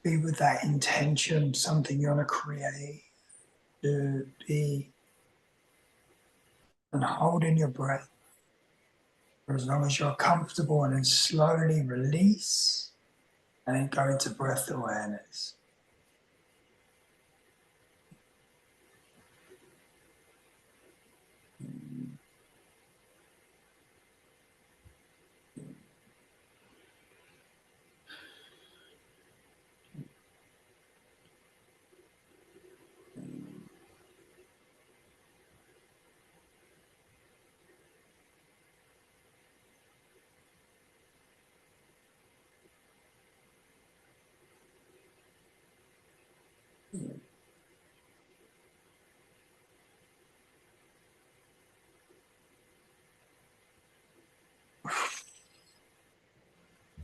Be with that intention, something you want to create, do, be, and holding your breath for as long as you're comfortable, and then slowly release and then go into breath awareness.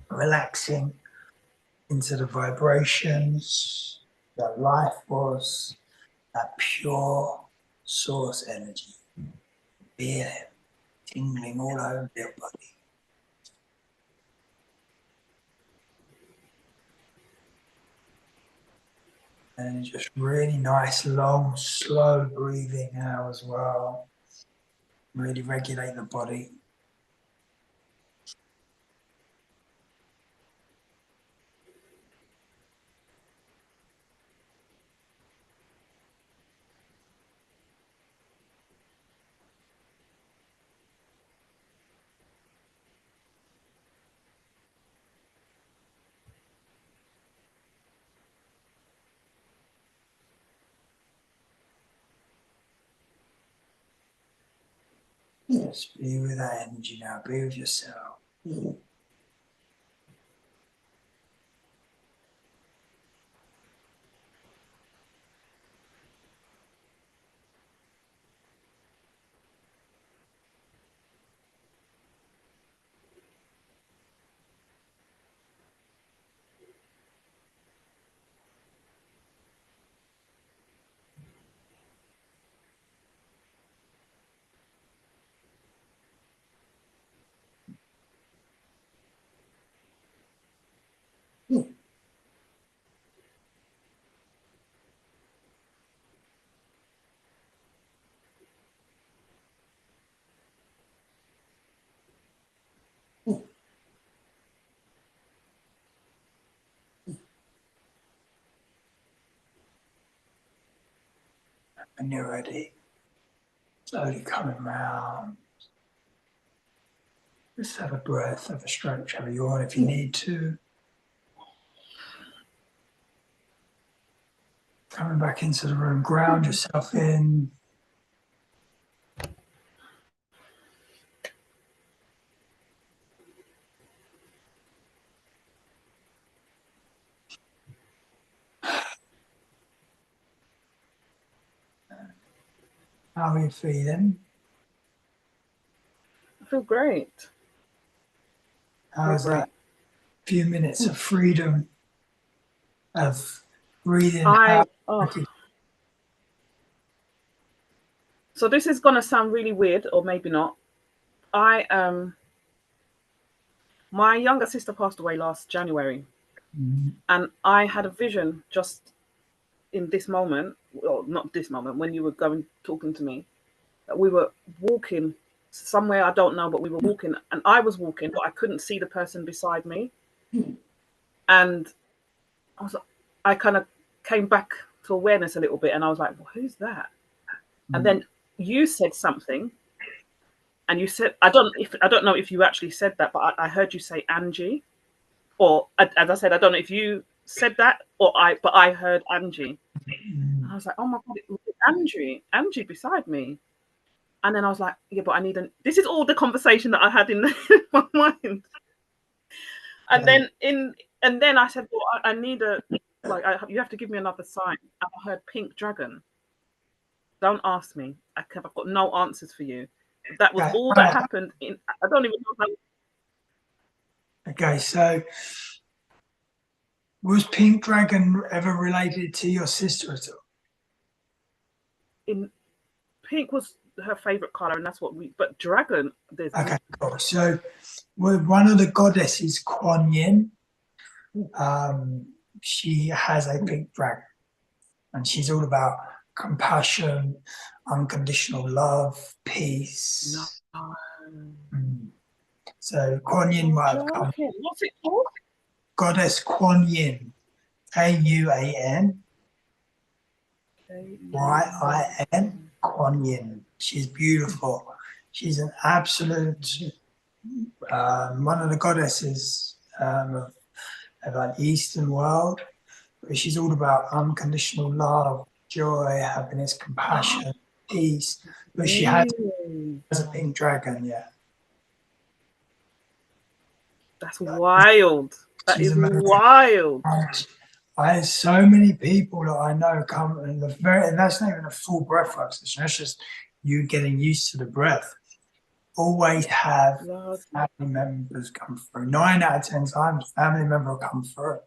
Relaxing into the vibrations that life was, that pure source energy. Feel it tingling all over your body. And just really nice, long, slow breathing now as well. Really regulate the body. Just be with that energy now. Be with yourself. When you're ready, slowly coming round. Just have a breath, have a stretch, have a yawn if you need to. Coming back into the room, ground yourself in. How are you feeling? I feel great. How's that few minutes of freedom of breathing out? So this is gonna sound really weird, or maybe not. My younger sister passed away last January, and I had a vision just in this moment, well, not this moment, when you were talking to me, that we were walking somewhere, I don't know, but we were walking, and I was walking, but I couldn't see the person beside me. And I kind of came back to awareness a little bit, and I was like, well, who's that? And then you said something, and you said, I don't know if you actually said that, but I heard you say Angie, or as I said, I don't know if you said that but I heard Angie. And I was like, oh my God, it was Angie beside me. And then I was like, yeah, but this is all the conversation that I had in my mind. And then I said, well, I need you have to give me another sign. And I heard pink dragon. Don't ask me. I've got no answers for you. That was all that happened. I don't even know how. Okay, so was pink dragon ever related to your sister at all? Pink was her favorite color, and that's what but dragon, there's okay, cool. So one of the goddesses, Kuan Yin, she has a pink dragon, and she's all about compassion, unconditional love, peace. No. So Kuan Yin might have come. What's it called? Goddess Kuan Yin, Kuan Yin, Kuan Yin. She's beautiful. She's an absolute one of the goddesses of the Eastern world. She's all about unconditional love, joy, happiness, compassion, peace. But she has a pink dragon, yeah. That's wild. That is wild. I have so many people that I know come, and that's not even a full breathwork session. That's just you getting used to the breath. Always have family members come through. 9 out of 10 times, family member will come through.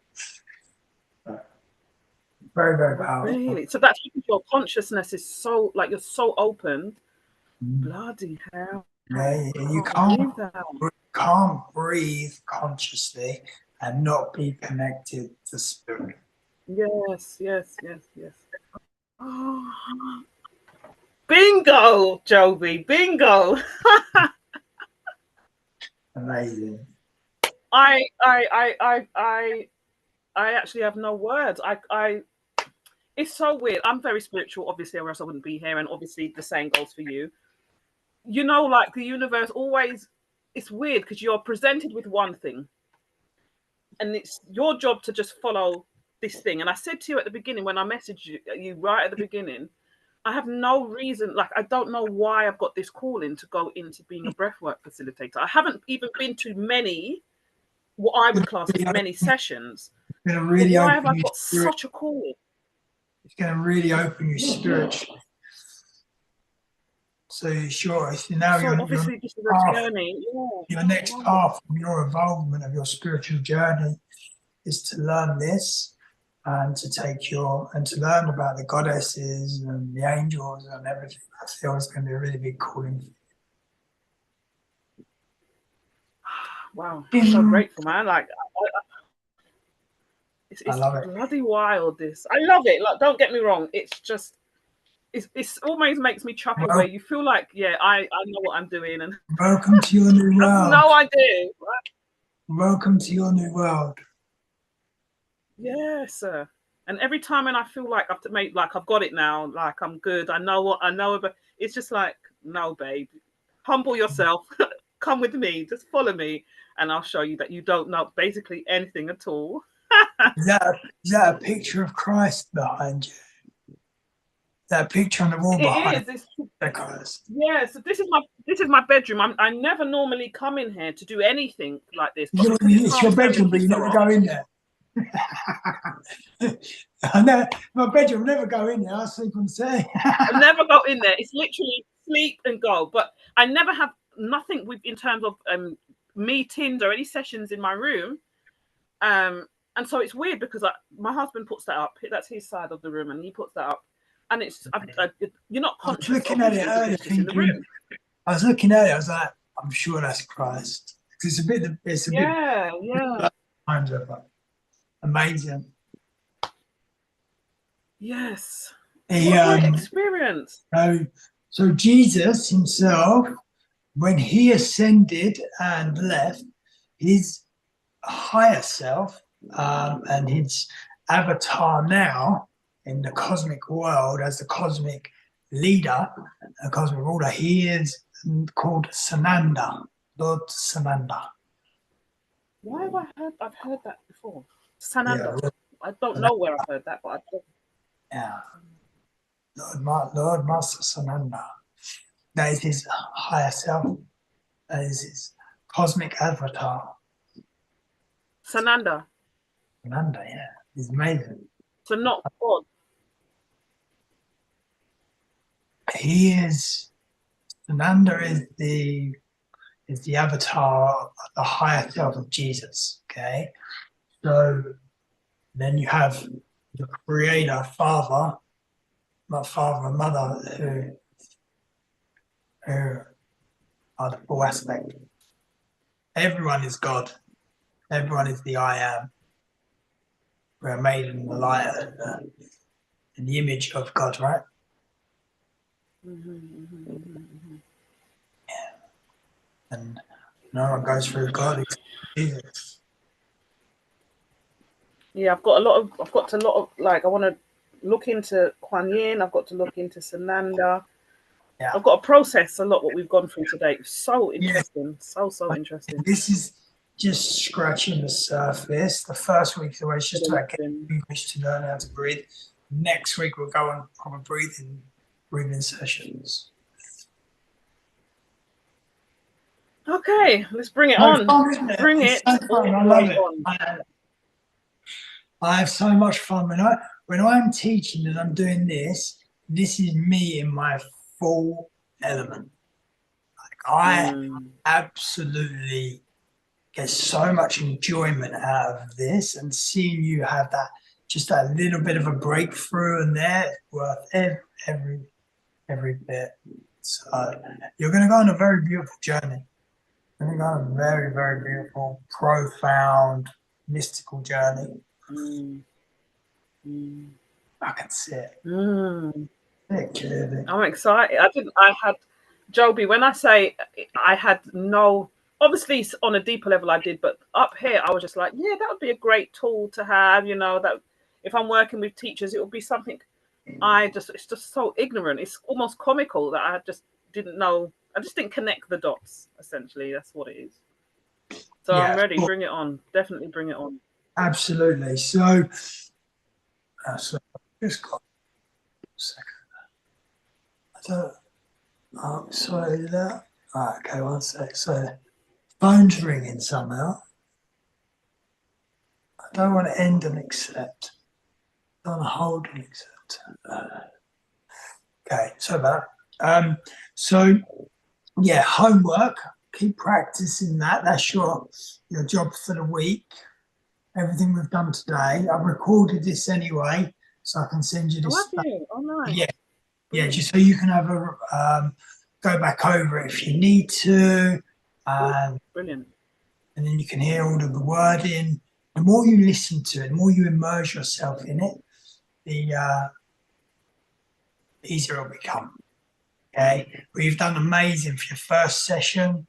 Very, very powerful. Really? So that's because your consciousness is so, you're so open. Bloody hell. Yeah, you can't breathe consciously and not be connected to spirit. Yes. Oh. Bingo, Joby, bingo. Amazing. I actually have no words. It's so weird. I'm very spiritual, obviously, or else I wouldn't be here. And obviously the same goes for you. You know, like the universe always, it's weird because you're presented with one thing and it's your job to just follow this thing. And I said to you at the beginning, when I messaged you right at the beginning, I have no reason, like, I don't know why I've got this calling to go into being a breathwork facilitator. I haven't even been to many, what I would class as many sessions. It's going to But really why open have I you got such a calling? It's going to really open you spiritually. So sure, now So obviously this is a journey. Your next path from your involvement of your spiritual journey is to learn this and to learn about the goddesses and the angels and everything. I feel it's going to be a really big calling. Wow, I'm so grateful, man. Like, it's I love it. bloody wild. This, I love it. Like, don't get me wrong. It's just, it's almost makes me chuckle. Where you feel like, yeah, I know what I'm doing, and welcome to your new world. I have no idea. Welcome to your new world. Yes, sir. And every time when I feel like I've made, like, I've got it now, like I'm good, I know what I know, but it's just like, no, babe, humble yourself, come with me, just follow me, and I'll show you that you don't know basically anything at all. Is that a picture of Christ behind you? That picture on the wall behind It is. Christ. Yeah, so this is my bedroom. I never normally come in here to do anything like this. But It's your bedroom, but you never go in there. I know my bedroom, never go in there. I sleep on set. I never go in there. It's literally sleep and go. But I never have nothing with in terms of meetings or any sessions in my room. And so it's weird because my husband puts that up. That's his side of the room, and he puts that up. And it's you're not conscious. I was looking at it earlier, thinking, I was looking at it. I was like, I'm sure that's Christ. It's a bit. Yeah. Times over. Amazing. Yes. What a great experience. So Jesus himself, when he ascended and left, his higher self and his avatar now in the cosmic world as the cosmic leader, a cosmic ruler, he is called Sananda, Lord Sananda. Why have I've heard that before? Sananda. Yeah. I don't know where I've heard that, but I've heard. Yeah. Lord Master Sananda. That is his higher self. That is his cosmic avatar. Sananda. Sananda, yeah. He's amazing. So not God. He is Sananda is the avatar of the higher self of Jesus. Okay. So then you have the creator, father and mother who are the full aspect. Everyone is God. Everyone is the I am. We're made in the light in the image of God, right? Yeah. And no one goes through God except Jesus. Yeah, I've got a lot of like, I want to look into Kuan Yin. I've got to look into Sananda. Yeah. I've got to process a lot what we've gone through today. So interesting. Yeah. So interesting. This is just scratching the surface. The first week the way it's just about getting English to learn how to breathe. Next week we'll go on proper breathing sessions. Okay, let's bring it on. Bring it. So fun. I love it. I have so much fun when I'm teaching and I'm doing this. This is me in my full element. Like I absolutely get so much enjoyment out of this, and seeing you have that little bit of a breakthrough, and there it's worth every bit. So you're going to go on a very beautiful journey. You're going to go on a very, very beautiful, profound, mystical journey. I can see it. I'm excited. I had Joby, when I say I had no, obviously on a deeper level I did, but up here I was just like, yeah, that would be a great tool to have, that if I'm working with teachers, it would be something. It's just so ignorant. It's almost comical that I just didn't know. I just didn't connect the dots, essentially. That's what it is. So yeah, I'm ready. Bring it on. Definitely bring it on. Absolutely. So just got a second. So, oh, sorry that. Right, okay, 1 sec. So, phone's ringing somehow. I don't want to end and accept. I don't want to hold and accept. Okay, so so yeah, homework. Keep practicing that. That's your job for the week. Everything we've done today. I've recorded this anyway, so I can send you this. Oh, have you? Oh, nice. Yeah, just so you can have a go back over it if you need to. Brilliant. And then you can hear all of the wording. The more you listen to it, the more you immerse yourself in it, the easier it'll become. Okay, but you've done amazing for your first session.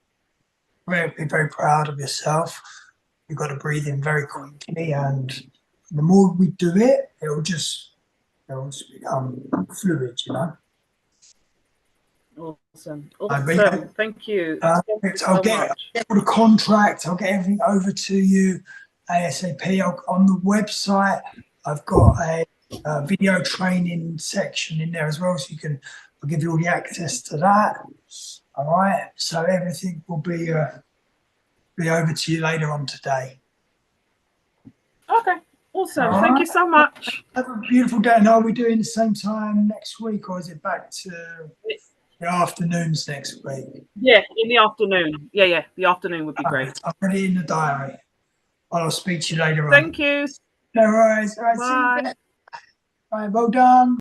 Be very proud of yourself. You've got to breathe in very quickly, and the more we do it, it'll just become fluid, you know. Awesome. Thank you. I'll get all the contract. I'll get everything over to you ASAP. On the website, I've got a video training section in there as well, so I'll give you all the access to that. All right. So everything will be over to you later on today. Okay. Awesome. Thank you so much. Have a beautiful day. And are we doing the same time next week, or is it back to the afternoons next week? Yeah, in the afternoon. Yeah. The afternoon would be great. I'll put it in the diary. I'll speak to you later on. Thank you. No worries. All right, Bye. see you. All right, well done.